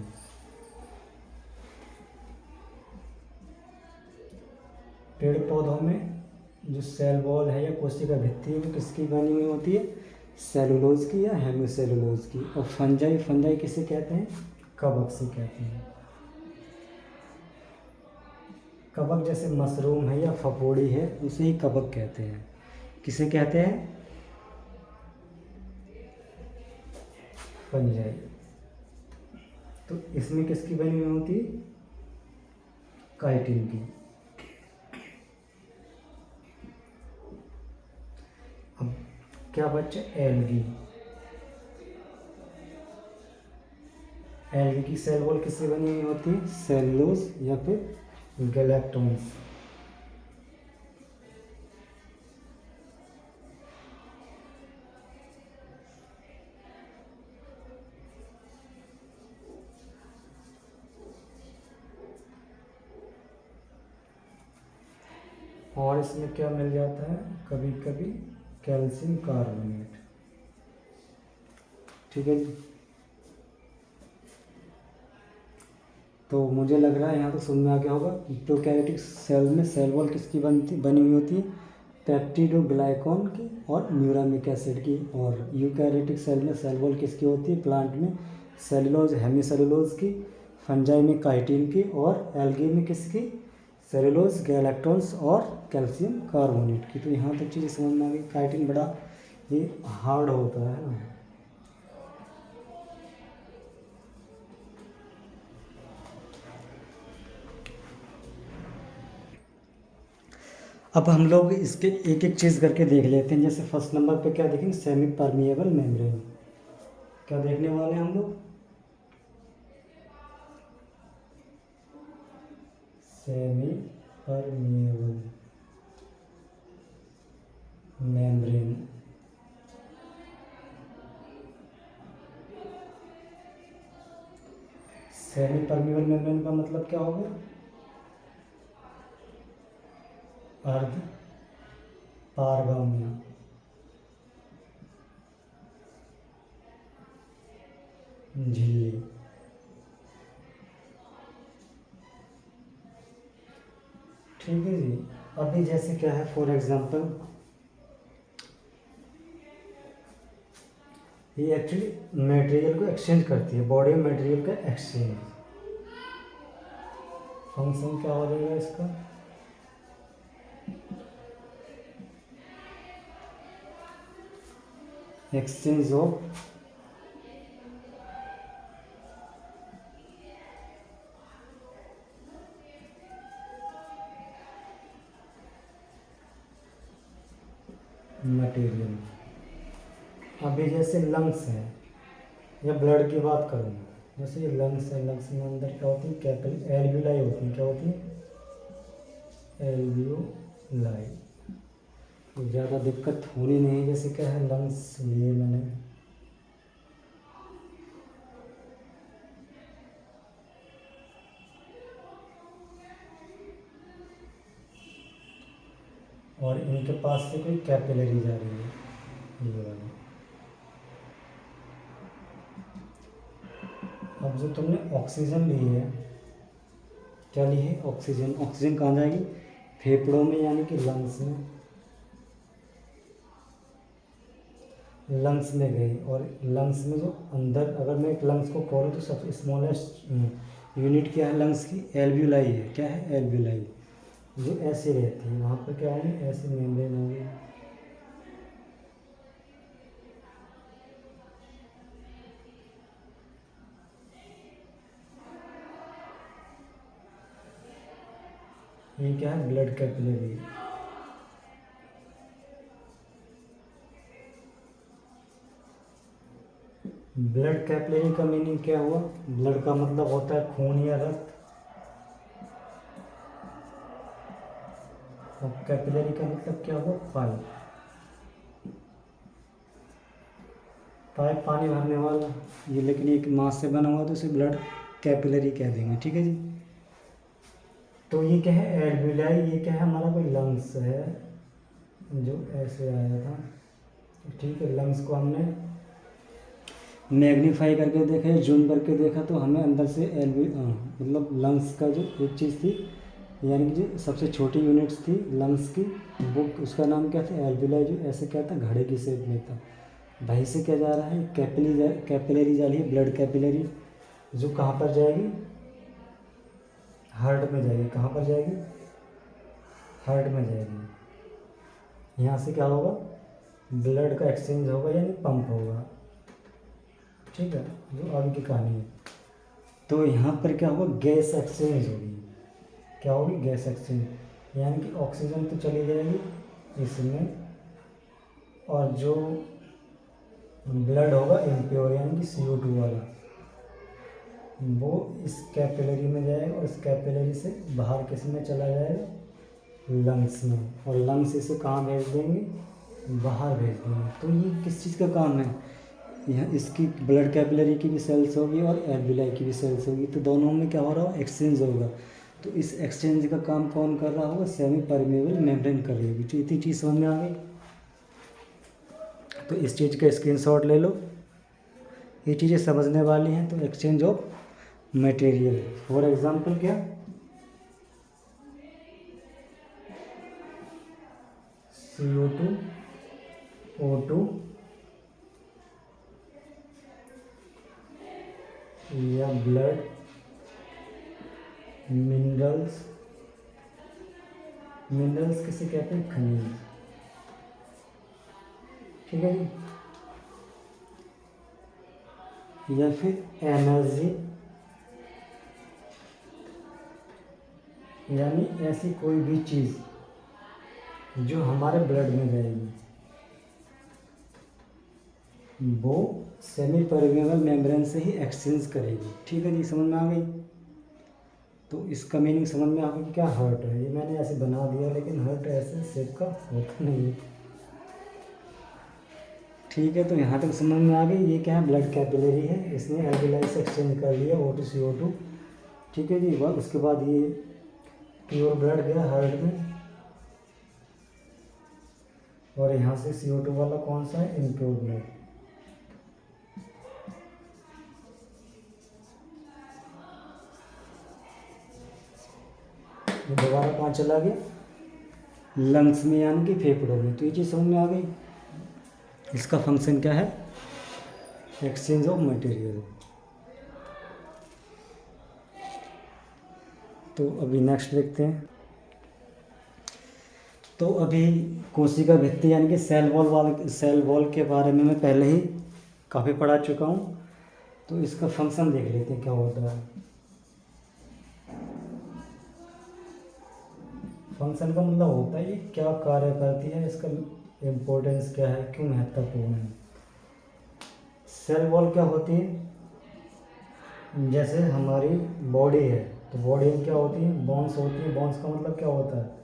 पेड़ पौधों में जो सेल वॉल है या कोशिका भित्ति है वो किसकी बनी हुई होती है, सेलुलोज की या हेमिसेलुलोज की। और फंजाई, फंजाई किसे कहते हैं, कवक से कहते हैं। कवक जैसे मशरूम है या फफोड़ी है उसे ही कवक कहते हैं। किसे कहते हैं, फंजाई। तो इसमें किसकी बनी हुई होती है, काइटिन की। अब क्या बच्चे, एल्गी। एल्गी की सेल वॉल किससे बनी हुई होती है, सेलुलोज या फिर गैलेक्टोन्स। और इसमें क्या मिल जाता है, कभी कभी कैल्शियम कार्बोनेट। ठीक है जी। तो मुझे लग रहा है यहाँ तो समझ में आ गया होगा। प्रोकैरियोटिक सेल में सेल वॉल किसकी बनी हुई होती है, पेप्टिडोग्लाइकॉन की और न्यूरामिक एसिड की। और यूकैरियोटिक सेल में सेल वॉल किसकी होती है, प्लांट में सेलुलोज हेमिसेलुलोज की, फंजाई में काइटिन की, और एल्गी में किसकी, सेलुलोज गैलेक्टोन्स और कैल्शियम कार्बोनेट की। तो यहाँ तक चीज़ें समझ में आ गई। काइटिन बड़ा ये हार्ड होता है ना। अब हम लोग इसके एक एक चीज़ करके देख लेते हैं। जैसे फर्स्ट नंबर पे क्या देखेंगे, सेमी परमिएबल मेम्ब्रेन। क्या देखने वाले हैं हम लोग, semi permeable membrane. Semi permeable membrane का मतलब क्या होगा, अर्ध पारगम्य। झिल्ली। ठीक है जी। अभी जैसे क्या है, फॉर एग्जांपल ये एक्चुअली मटेरियल को एक्सचेंज करती है, बॉडी में मटेरियल का एक्सचेंज। फंक्शन क्या हो जाएगा इसका, एक्सचेंज ऑफ मटेरियल। अभी जैसे लंग्स है या ब्लड की बात करूँ, जैसे ये लंग्स है, लंग्स में अंदर क्या होती है, कैपिलरी एल्विलाई होती है। क्या होती है, एल्वियोलाई। तो ज़्यादा दिक्कत होनी नहीं, जैसे क्या है लंग्स लिए मैंने, और इनके पास से कोई कैपिलरी जा रही है, ये वाली। अब जो तुमने ऑक्सीजन ली है, क्या ली है, ऑक्सीजन। ऑक्सीजन कहाँ जाएगी, फेफड़ों में, यानी कि लंग्स में। लंग्स में गई, और लंग्स में जो अंदर, अगर मैं एक लंग्स को खोलूँ तो सबसे स्मॉलेस्ट यूनिट क्या है लंग्स की, एल्वियोलाई है। क्या है, एल्वियोलाई, जो ऐसे रहती है। वहाँ पर क्या होगी, ऐसे मेम्ब्रेन होगी। ये क्या है, ब्लड कैपिलरी। ब्लड कैपिलरी का मीनिंग क्या हुआ, ब्लड का मतलब होता है खून या रक्त, और कैपिलरी का मतलब क्या हुआ, पाइप। पाइप पानी भरने वाला ये, लेकिन एक मांस से बना हुआ तो इसे ब्लड कैपिलरी कह देंगे। ठीक है जी। तो ये क्या है, एल्वियोलाई। ये क्या है, हमारा कोई लंग्स है जो ऐसे आया था। ठीक है, लंग्स को हमने मैग्नीफाई करके देखा या जूम करके देखा तो हमें अंदर से मतलब लंग्स का जो एक चीज़ थी, यानी कि जो सबसे छोटी यूनिट्स थी लंग्स की, वो उसका नाम क्या था, एल्वियोलाई। जो ऐसे क्या था, घड़े की शेप में था। वहीं से क्या जा रहा है, कैपिलरी जा रही है, ब्लड कैपिलरी, जो कहाँ पर जाएगी, हार्ट में जाएगी। कहाँ पर जाएगी, हार्ट में जाएगी। यहाँ से क्या होगा, ब्लड का एक्सचेंज होगा, यानी पंप होगा। ठीक है, जो आगे की कहानी है। तो यहाँ पर क्या होगा, गैस एक्सचेंज होगी। क्या होगी, गैस एक्सचेंज, यानी कि ऑक्सीजन तो चली जाएगी इसमें, और जो ब्लड होगा इम्प्योर, यानी कि CO2 वाला, वो इस कैपिलरी में जाएगा, और इस कैपिलरी से बाहर किस में चला जाएगा, लंग्स में। और लंग्स इसे कहाँ भेज देंगे, बाहर भेज देंगे। तो ये किस चीज़ का काम है, यहाँ इसकी ब्लड कैपिलरी की भी सेल्स होगी और एल्वियोलाई की भी सेल्स होगी, तो दोनों में क्या हो रहा होगा, एक्सचेंज होगा। तो इस एक्सचेंज का काम कौन कर रहा होगा, सेमी परमेबल मेम्ब्रेन कर रही होगी। तो इतनी चीज़ समझ में आ गई। तो इस चीज़ का स्क्रीनशॉट ले लो, ये चीज़ें समझने वाली हैं। तो exchange of material, for example क्या, CO2, O2 या ब्लड, मिनरल्स। मिनरल्स किसे कहते हैं, खनिज। ठीक है जी। या फिर एनर्जी, यानी ऐसी कोई भी चीज़ जो हमारे ब्लड में जाएगी, वो सेमी परमेबल मेम्ब्रेन से ही एक्सचेंज करेगी। ठीक है जी, समझ में आ गई। तो इसका मीनिंग समझ में आ गई कि क्या हर्ट है। ये मैंने ऐसे बना दिया, लेकिन हर्ट ऐसे शेप का होता नहीं है। ठीक है, तो यहाँ तक समझ में आ गई। ये क्या है, ब्लड कैपिलरी है, इसने एल्वियोलाई से एक्सचेंज कर लिया O2 CO2। ठीक है जी। उसके बाद ये प्योर ब्लड गया हार्ट में, और यहाँ से CO2 वाला कौन सा है, इम्प्योर ब्लड। ये दोबारा कहाँ चला गया, लंग्स में यानी कि फेफड़ों में। तो ये चीज़ समझ में आ गई। इसका फंक्शन क्या है, एक्सचेंज ऑफ मटेरियल। तो अभी नेक्स्ट देखते हैं। तो अभी कोशिका भित्ति यानी कि सेल वॉल के बारे में मैं पहले ही काफ़ी पढ़ा चुका हूँ। तो इसका फंक्शन देख लेते हैं क्या होता है। फंक्शन का मतलब होता है ये क्या कार्य करती है, इसका इम्पोर्टेंस क्या है, क्यों महत्वपूर्ण है। सेल वॉल क्या होती है, जैसे हमारी बॉडी है तो बॉडी में क्या होती है, बोन्स होती है। बोन्स का मतलब क्या होता है,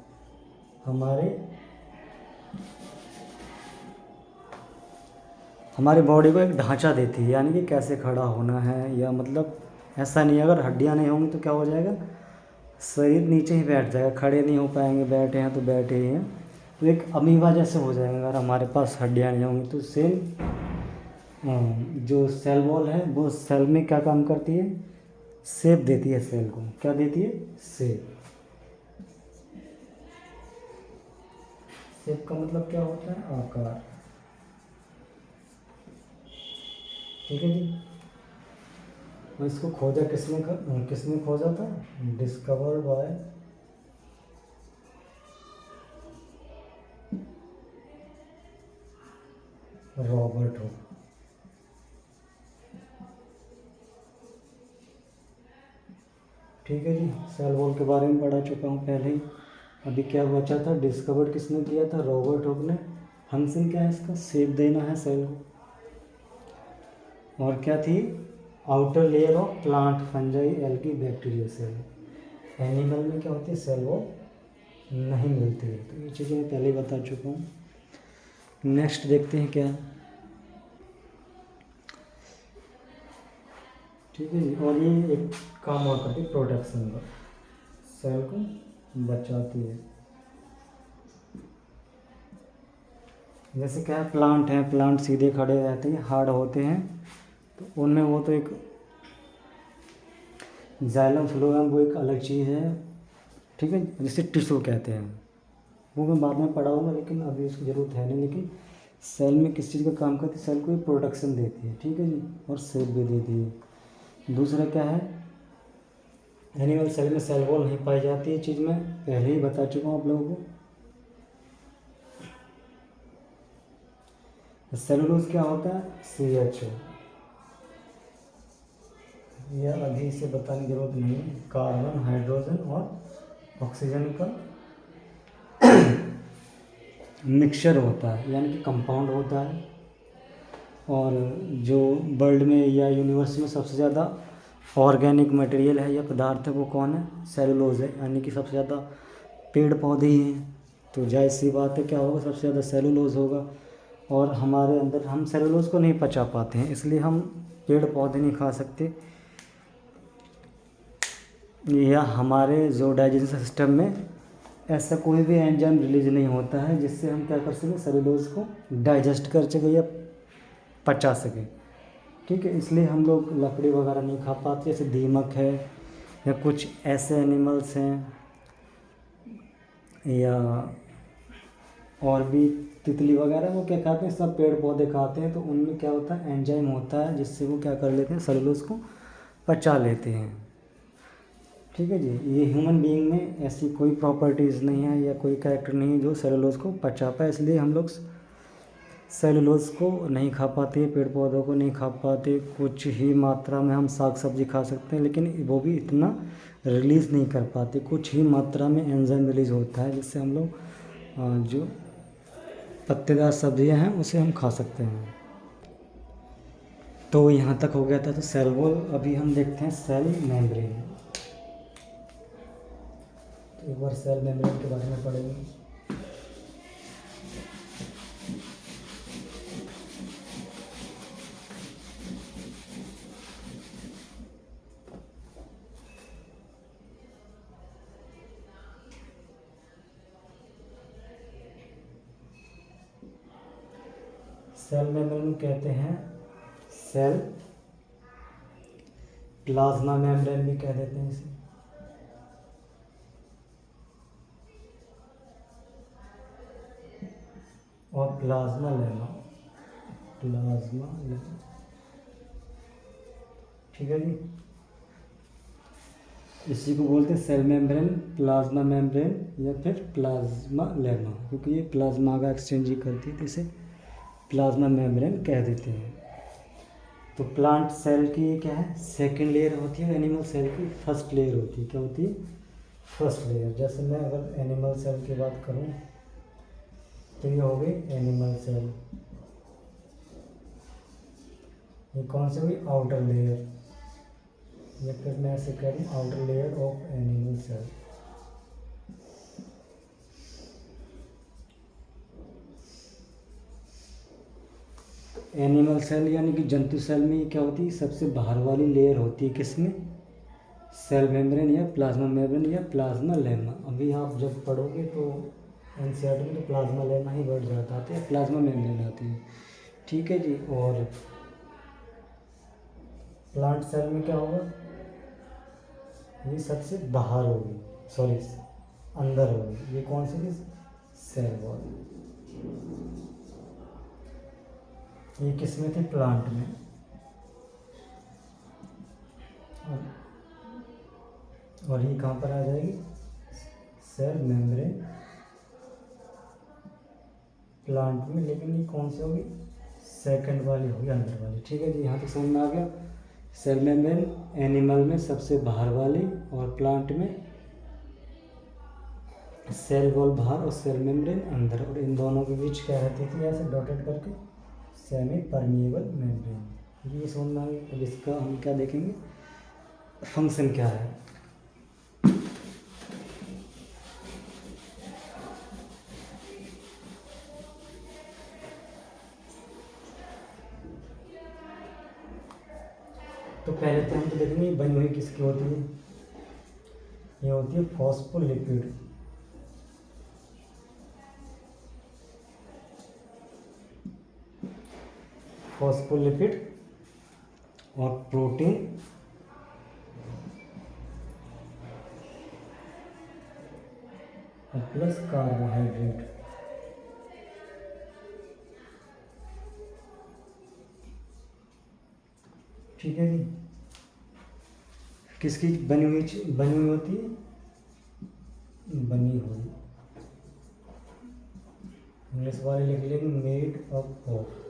हमारी बॉडी को एक ढांचा देती है, यानी कि कैसे खड़ा होना है, या मतलब ऐसा नहीं, अगर हड्डियां नहीं होंगी तो क्या हो जाएगा, शरीर नीचे ही बैठ जाएगा, खड़े नहीं हो पाएंगे, बैठे हैं तो बैठे ही हैं, तो एक अमीबा जैसे हो जाएगा अगर हमारे पास हड्डियां नहीं होंगी। तो सेल जो सेल वॉल है वो सेल में क्या काम करती है, शेप देती है सेल को। क्या देती है, शेप। शेप का मतलब क्या होता है, आकार। ठीक है जी। और इसको खोजा किसने खोजा था, डिस्कवर्ड बाय रॉबर्ट हुक। ठीक है जी। सेल वॉल के बारे में पढ़ा चुका हूँ पहले ही। अभी क्या बचा था, डिस्कवर्ड किसने किया था, रॉबर्ट हुक ने। फंक्शन क्या है इसका, शेप देना है सेल को। और क्या थी, outer layer of plant, fungi, algae, bacteria cell. Animal में क्या होती है, सेल वॉल नहीं मिलती है। तो ये चीज़ें मैं पहले ही बता चुका हूँ। नेक्स्ट देखते हैं क्या है। ठीक है जी। और ये एक काम और करती है प्रोटेक्शन का, सेल को बचाती है। जैसे क्या है, प्लांट है, प्लांट सीधे खड़े रहते हैं, हार्ड होते हैं, तो उनमें वो तो एक जाइलम फ्लोएम वो एक अलग चीज़ है। ठीक है, जिसे टिश्यू कहते हैं, वो मैं बाद में पढ़ाऊँगा, लेकिन अभी उसकी ज़रूरत है नहीं। लेकिन सेल में किस चीज़ का काम करती है, सेल को प्रोटेक्शन देती है। ठीक है जी, और शेप भी देती है। दूसरा क्या है, एनिमल सेल में सेल वॉल नहीं पाई जाती है, चीज़ मैं पहले ही बता चुका हूँ आप लोगों को। सेलुलोज क्या होता है, CHO, यह अभी इसे बताने की जरूरत नहीं है। कार्बन, हाइड्रोजन और ऑक्सीजन का मिक्सचर होता है, यानी कि कंपाउंड होता है। और जो वर्ल्ड में या यूनिवर्स में सबसे ज़्यादा ऑर्गेनिक मटेरियल है या पदार्थ है वो कौन है, सेलुलोज है, यानी कि सबसे ज़्यादा पेड़ पौधे ही हैं। तो जाहिर सी बात है क्या होगा, सबसे ज़्यादा सेलुलोज होगा। और हमारे अंदर हम सेलुलोज को नहीं पचा पाते हैं, इसलिए हम पेड़ पौधे नहीं खा सकते, या हमारे जो डाइजेशन सिस्टम में ऐसा कोई भी एंजाइम रिलीज नहीं होता है जिससे हम क्या कर सकें, सेलुलोज को डाइजेस्ट कर सकें या पचा सकें। ठीक है, इसलिए हम लोग लकड़ी वगैरह नहीं खा पाते। जैसे दीमक है या कुछ ऐसे एनिमल्स हैं, या और भी तितली वगैरह, वो क्या खाते हैं, सब पेड़ पौधे खाते हैं। तो उनमें क्या होता है, एंजाइम होता है जिससे वो क्या कर लेते हैं, सेलुलोज को पचा लेते हैं। ठीक है जी। ये ह्यूमन बीइंग में ऐसी कोई प्रॉपर्टीज़ नहीं है या कोई कैरेक्टर नहीं है जो सेलुलोज को पचा पाए, इसलिए हम लोग सेलुलोज को नहीं खा पाते, पेड़ पौधों को नहीं खा पाते। कुछ ही मात्रा में हम साग सब्जी खा सकते हैं, लेकिन वो भी इतना रिलीज़ नहीं कर पाते। कुछ ही मात्रा में एंजाइम रिलीज़ होता है जिससे हम लोग जो पत्तेदार सब्जियां हैं उसे हम खा सकते हैं। तो यहाँ तक हो गया था तो सेल वॉल। अभी हम देखते हैं सेल मेम्ब्रेन। तो एक बार सेल मेम्ब्रेन के बारे में पढ़ेंगे। सेल मेम्ब्रेन कहते हैं, सेल प्लाज्मा मेम्ब्रेन भी कह देते हैं इसे। और प्लाज्मा लेमा, प्लाज्मा लेमा, ठीक है जी। इसी को बोलते हैं सेल मेम्ब्रेन, प्लाज्मा मेम्ब्रेन या फिर प्लाज्मा लेमा, क्योंकि ये प्लाज्मा का एक्सचेंज ही करती है तो इसे प्लाज्मा मेम्ब्रेन कह देते हैं। तो प्लांट सेल की क्या है, सेकंड लेयर होती है, एनिमल सेल की फर्स्ट लेयर होती है। क्या होती है, फर्स्ट लेयर। जैसे मैं अगर एनिमल सेल की बात करूं तो ये हो गई एनिमल सेल, ये कौन सी हुई, आउटर लेयर, या फिर मैं ऐसे कह रही outer layer of animal cell. Animal cell यानी कि जंतु सेल में ये क्या होती है, सबसे बाहर वाली लेयर होती है किसमें, सेल मेम्ब्रेन या प्लाज्मा मेम्ब्रेन या प्लाज्मा लेमा। अभी आप जब पढ़ोगे तो एनसीईआरटी में तो प्लाज्मा लेमा ही वर्ड जाता है, प्लाज्मा मेम्ब्रेन आती है, ठीक है जी। और प्लांट सेल में क्या होगा, ये सबसे बाहर होगी, सॉरी अंदर होगी, ये कौन सी चीज, सेल वॉल। ये किस में थी, प्लांट में। और ये कहाँ पर आ जाएगी, सेल मेम्ब्रेन प्लांट में, लेकिन ये कौन सी होगी, सेकंड वाली होगी, अंदर वाली, ठीक है जी। यहाँ तक समझ में आ गया। सेल मेम्ब्रेन एनिमल में सबसे बाहर वाली और प्लांट में सेल वॉल बाहर और सेल मेम्ब्रेन अंदर, और इन दोनों के बीच क्या रहती थी, ऐसे डॉटेड करके सेमी परमिएबल मेम्ब्रेन। ये समझ में आ गया। अब इसका हम क्या देखेंगे, फंक्शन क्या है। तो पहले तो हम तो देखेंगे बनी हुई किसकी होती है, ये होती है फॉस्फोलिपिड। फॉस्फोलिपिड और प्रोटीन और प्लस कार्बोहाइड्रेट, ठीक है जी। किसकी बनी हुई होती है, बनी हुई, इंग्लिश वाले लिख लेंगे made up of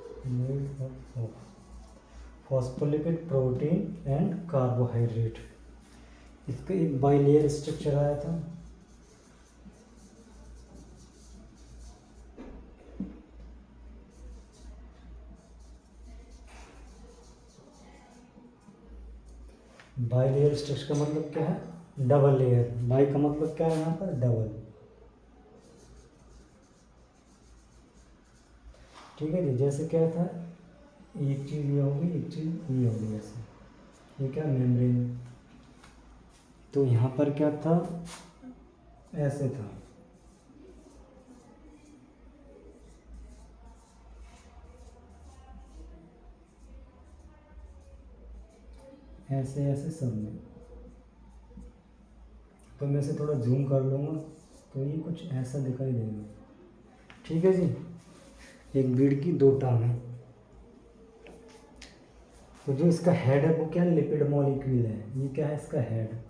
phospholipid, protein and carbohydrate. इसका एक बाइलेयर स्ट्रक्चर आया था, बाइलेयर स्ट्रक्चर का मतलब क्या है, डबल लेयर। बाई का मतलब क्या है यहाँ पर, डबल, ठीक है जी। जैसे क्या था, एक चीज़ ये होगी, एक चीज़ ये होगी, जैसे ये क्या, मेम्ब्रेन। तो यहाँ पर क्या था, ऐसे था, ऐसे ऐसे सब में। तो मैं इसे थोड़ा जूम कर लूँगा तो ये कुछ ऐसा दिखाई देगा, ठीक है जी। एक बीड़ की दो टांगें। तो जो इसका हेड है वो क्या है, लिपिड मॉलिक्यूल है। ये क्या है, इसका हेड।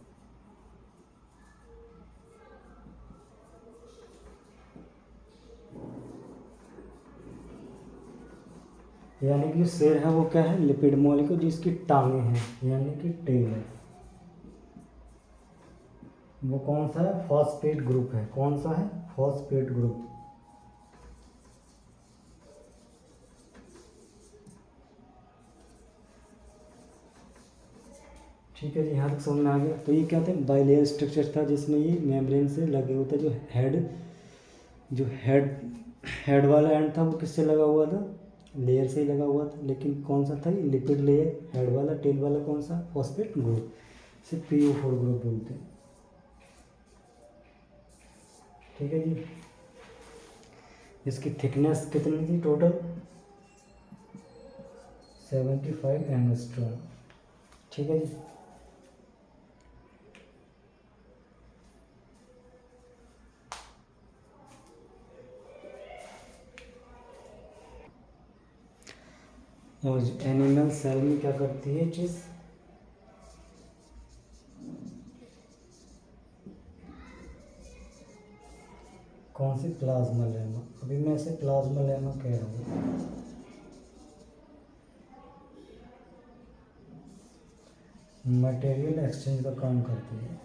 यानी कि जो शेर है वो क्या है, लिपिड मॉलिक्यूल, जिसकी टांगें हैं यानी कि टेल है, वो कौन सा है, फॉस्फेट ग्रुप है। कौन सा है, फॉस्फेट ग्रुप। ठीक है जी, यहाँ तक समझ में आ गया। तो ये क्या था, बाइलेयर स्ट्रक्चर था जिसमें ये मेम्ब्रेन से लगे होता, जो हेड वाला एंड था वो किससे लगा हुआ था, लेयर से ही लगा हुआ था। लेकिन कौन सा था ये, लिपिड लेयर हेड वाला, टेल वाला कौन सा, फॉस्फेट ग्रुप, इसे PO4 ग्रुप बोलते हैं, ठीक है जी। इसकी थिकनेस कितनी थी टोटल, 75 एंगस्ट्रॉम, ठीक है जी। और एनिमल सेल में क्या करती है चीज़, कौन सी, प्लाज्मा लेमा। अभी मैं इसे प्लाज्मा लेमा कह रहा हूँ। मटेरियल एक्सचेंज का काम करती है।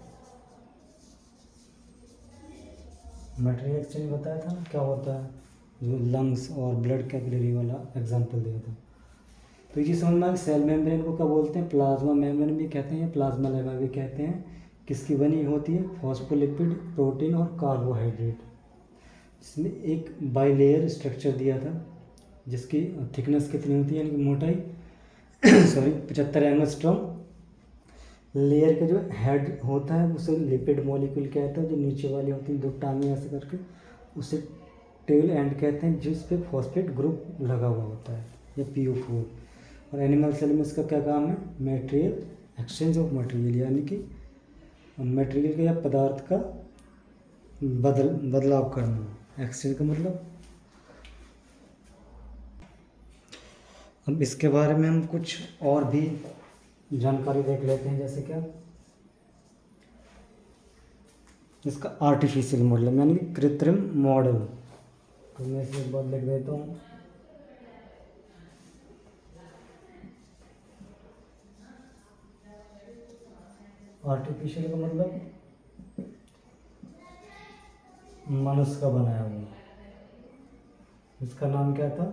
मटेरियल एक्सचेंज बताया था ना क्या होता है, जो लंग्स और ब्लड कैपिलरी वाला एग्जांपल दिया था। तो ये समझ में आ, सेल मेम्ब्रेन को क्या बोलते हैं, प्लाज्मा मेम्ब्रेन भी कहते हैं, प्लाज्मा लेमा भी कहते हैं। किसकी बनी होती है, फॉस्फोलिपिड, प्रोटीन और कार्बोहाइड्रेट। इसमें एक बाइलेयर स्ट्रक्चर दिया था जिसकी थिकनेस कितनी होती है, यानी कि मोटाई सॉरी 75 एंगस्ट्रॉम। लेयर का जो हेड होता है उसे लिपिड मॉलिक्यूल कहते हैं, जो नीचे वाली होती हैं दो टांगें ऐसे करके उसे टेल एंड कहते हैं, जिस पे फॉस्फेट ग्रुप लगा हुआ होता है, या PO4। और एनिमल सेल में इसका क्या काम है, मटेरियल एक्सचेंज ऑफ मटेरियल, यानी कि मटेरियल का या पदार्थ का बदलाव करना। एक्सचेंज का मतलब, अब इसके बारे में हम कुछ और भी जानकारी देख लेते हैं। जैसे क्या, इसका आर्टिफिशियल मॉडल यानी कि कृत्रिम मॉडल। तो मैं इसे एक बार लिख देता हूँ। आर्टिफिशियल का मतलब मनुष्य का बनाया हुआ। इसका नाम क्या था,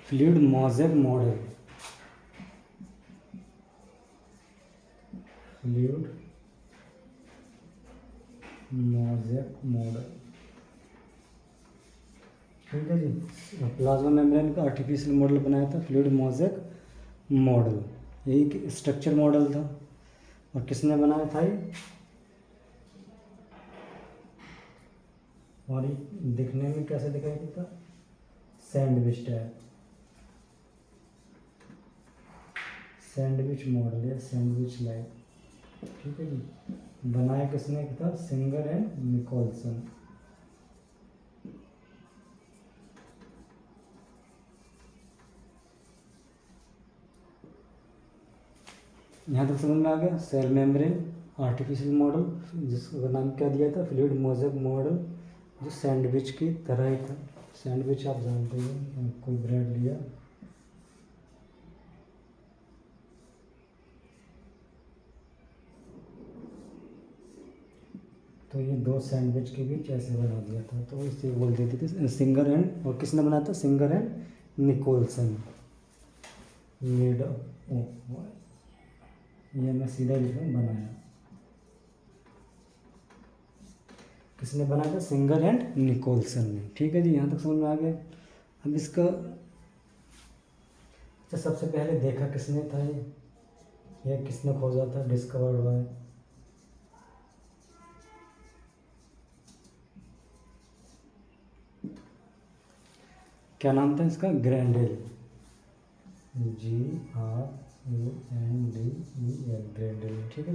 fluid mosaic model. Fluid mosaic model, ठीक है जी। प्लाज्मा मेम्ब्रेन का आर्टिफिशियल मॉडल बनाया था फ्लूइड मोज़ेक मॉडल। यही स्ट्रक्चर मॉडल था। और किसने बनाया था ये, और ये दिखने में कैसे दिखाई देता, सैंडविच टाइप, सैंडविच मॉडल या सैंडविच लाइक, ठीक है जी। बनाया किसने था, सिंगर एंड निकोलसन। यहाँ तक समझ में आ गया। सेल मेम्ब्रेन, आर्टिफिशियल मॉडल, जिसका नाम क्या दिया था, फ्लूइड मोज़ेक मॉडल, जो सैंडविच की तरह ही था। सैंडविच आप जानते हैं, कोई ब्रेड लिया, तो ये दो सैंडविच के बीच ऐसे बना दिया था, तो इसे बोल देते थे सिंगर एंड, और किसने बनाया था, सिंगर एंड निकोलसन। मेड ये मैं सीधा लिखा बनाया, किसने बनाया था, सिंगर एंड निकोलसन ने, ठीक है जी। यहाँ तक समझ में आ गया। अब इसका, अच्छा सबसे पहले देखा किसने था ये किसने खोजा था, डिस्कवर्ड हुआ है, क्या नाम था इसका, ग्रैंडेल, GRANDEL, ग्रैंडेल, ठीक है।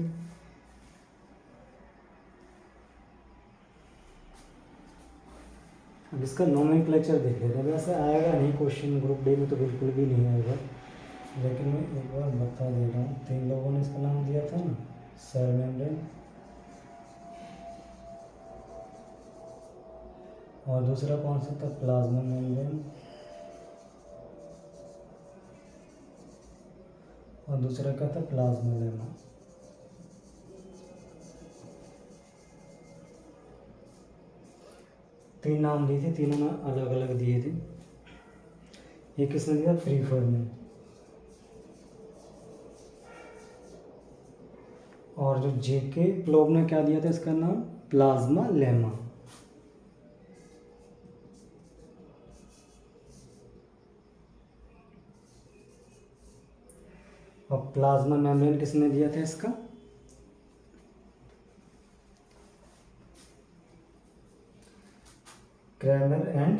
अब इसका नोमेनक्लेचर देख लेते हैं। वैसे आएगा नहीं क्वेश्चन ग्रुप डी में, तो बिल्कुल भी नहीं आएगा, लेकिन मैं एक बार बता दे रहा हूँ। 3 लोगों ने इसका नाम दिया था ना, सेल मेम्ब्रेन, और दूसरा कौन सा था, प्लाज्मा मेम्ब्रेन, और दूसरा क्या था, प्लाज्मा लेमा। तीन नाम दिए थे, तीनों ने अलग अलग दिए थे। ये किसने दिया, फ्रीफर ने। और जो JK प्लोब ने क्या दिया था, इसका नाम प्लाज्मा लेमा। और प्लाज्मा मेम्ब्रेन किसने दिया था इसका, क्रैमर एंड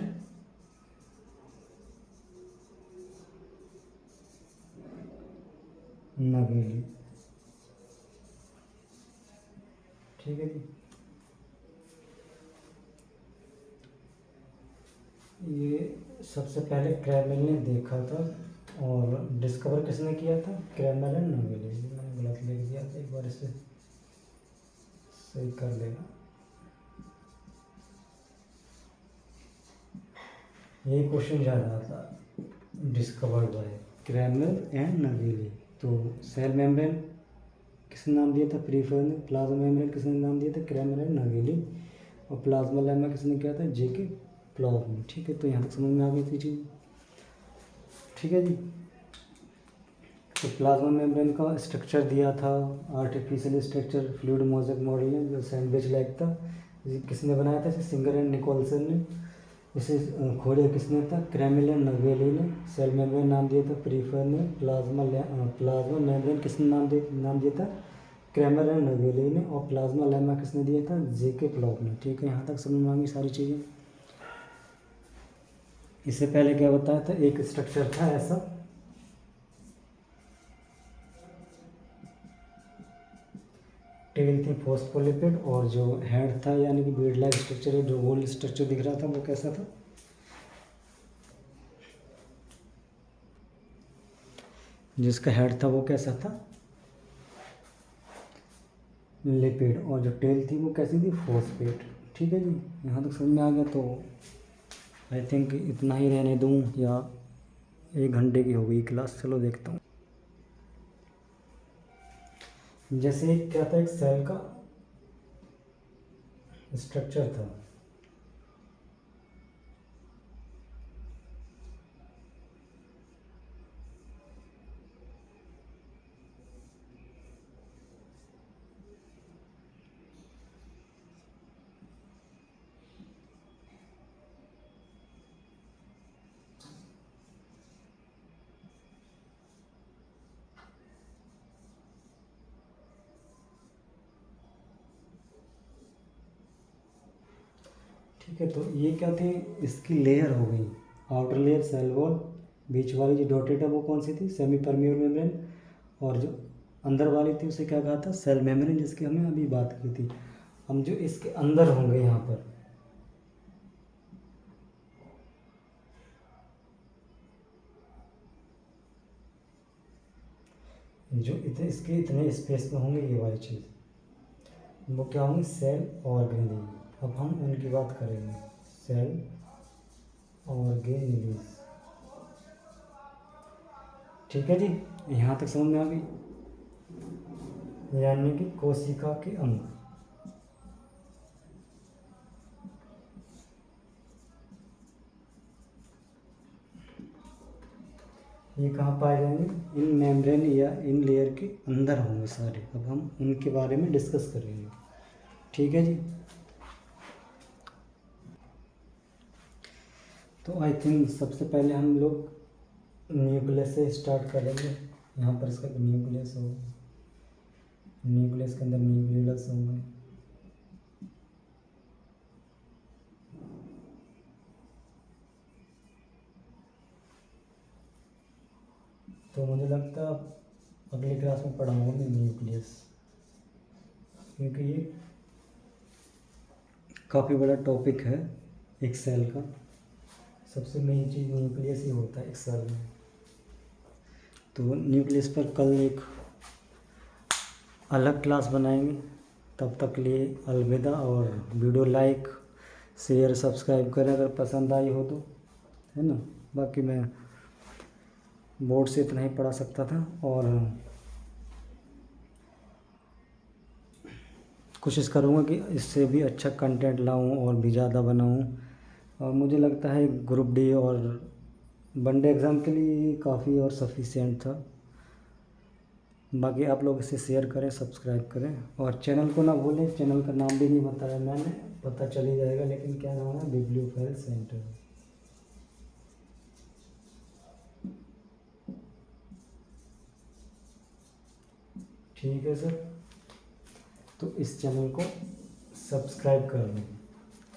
नगेली, ठीक है जी। ये सबसे पहले क्रैमर ने देखा था और डिस्कवर किसने किया था? Kramer and Novelli. मैंने गलत लिख दिया था, एक बार इसे सही कर लेना। यही क्वेश्चन जा रहा था, डिस्कवर्ड बाय क्रैमर एंड नोवेली। तो सेल मेम्ब्रेन किसने नाम दिया था? प्रीफर ने। प्लाज्मा मेम्ब्रेन किसने नाम दिया था? Kramer and Novelli. और प्लाज्मा लेमा किसने किया था? जेके प्लॉक ने। ठीक है, तो यहाँ तक समझ में आ गई थी चीज़। ठीक है जी। तो प्लाज्मा मेम्ब्रेन का स्ट्रक्चर दिया था, artificial structure fluid mosaic model है जो सैंडविच लाइक था। इसे किसने बनाया था? इसे सिंगर एंड निकोलसन ने। इसे खोजा किसने था? क्रैमर एंड नोवेली ने। सेल मेम्ब्रेन नाम दिया था प्रीफर ने। प्लाज्मा मेम्ब्रेन किसने नाम दिया था? क्रैमर एंड नोवेली ने। और प्लाज्मा लेमा किसने दिया था? जेके प्लॉक ने। ठीक है, यहाँ तक समझ में आ गई सारी चीज़ें। इससे पहले क्या बताया था? एक स्ट्रक्चर था ऐसा, टेल थी फॉस्फोलिपिड, और जो हेड था यानी कि बीड लाइक स्ट्रक्चर है, जो गोल स्ट्रक्चर दिख रहा था वो कैसा था? जिसका हेड था वो कैसा था? लिपिड। और जो टेल थी वो कैसी थी? फॉस्फेट। ठीक है जी, यहाँ तक समझ में आ गया। तो आई थिंक इतना ही रहने दूँ या 1 घंटे की हो गई क्लास? चलो देखता हूँ। जैसे क्या था, एक सेल का स्ट्रक्चर था, ठीक है। तो ये क्या थे? इसकी लेयर हो गई, आउटर लेयर सेल वॉल, बीच वाली जो डॉटेड है वो कौन सी थी? Semi permeable membrane. और जो अंदर वाली थी उसे क्या कहा था? सेल मेम्ब्रेन, जिसकी हमने अभी बात की थी। हम जो इसके अंदर होंगे यहाँ पर, जो इसके इतने स्पेस में होंगे ये वाली चीज़, वो क्या होंगे? Cell organelle. अब हम उनकी बात करेंगे, सेल ऑर्गेनेलीज। ठीक है जी, यहाँ तक समझ में आ गई। यानी कि कोशिका के अंग। ये कहाँ पाए जाएंगे? इन मेम्ब्रेन या इन लेयर के अंदर होंगे सारे। अब हम उनके बारे में डिस्कस करेंगे। ठीक है जी। तो आई थिंक सबसे पहले हम लोग न्यूक्लियस से स्टार्ट करेंगे। यहाँ पर इसका न्यूक्लियस हो, न्यूक्लियस के अंदर न्यूक्लियस होंगे। तो मुझे लगता है अगली क्लास में पढ़ाऊंगा मैं न्यूक्लियस, क्योंकि ये काफ़ी बड़ा टॉपिक है एक सेल का। सबसे मेन चीज़ न्यूक्लियस ही होता है एक सेल में। तो न्यूक्लियस पर कल एक अलग क्लास बनाएंगे। तब तक लिए अलविदा। और वीडियो लाइक शेयर सब्सक्राइब करें अगर पसंद आई हो तो, है ना। बाकी मैं बोर्ड से इतना ही पढ़ा सकता था, और कोशिश करूँगा कि इससे भी अच्छा कंटेंट लाऊं और भी ज़्यादा बनाऊं। और मुझे लगता है ग्रुप डी और वनडे एग्ज़ाम के लिए काफ़ी और सफिशिएंट था। बाकी आप लोग इसे शेयर करें, सब्सक्राइब करें, और चैनल को ना भूलें। चैनल का नाम भी नहीं बताया मैंने, पता चल ही जाएगा, लेकिन क्या नाम है? Bibliophile centre. ठीक है सर, तो इस चैनल को सब्सक्राइब कर लें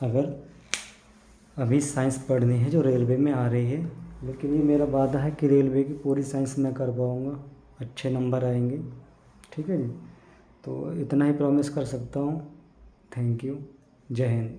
अगर अभी साइंस पढ़नी है जो रेलवे में आ रही है। लेकिन ये मेरा वादा है कि रेलवे की पूरी साइंस मैं कर पाऊँगा, अच्छे नंबर आएंगे। ठीक है जी, तो इतना ही प्रॉमिस कर सकता हूँ। Thank you. जय हिंद।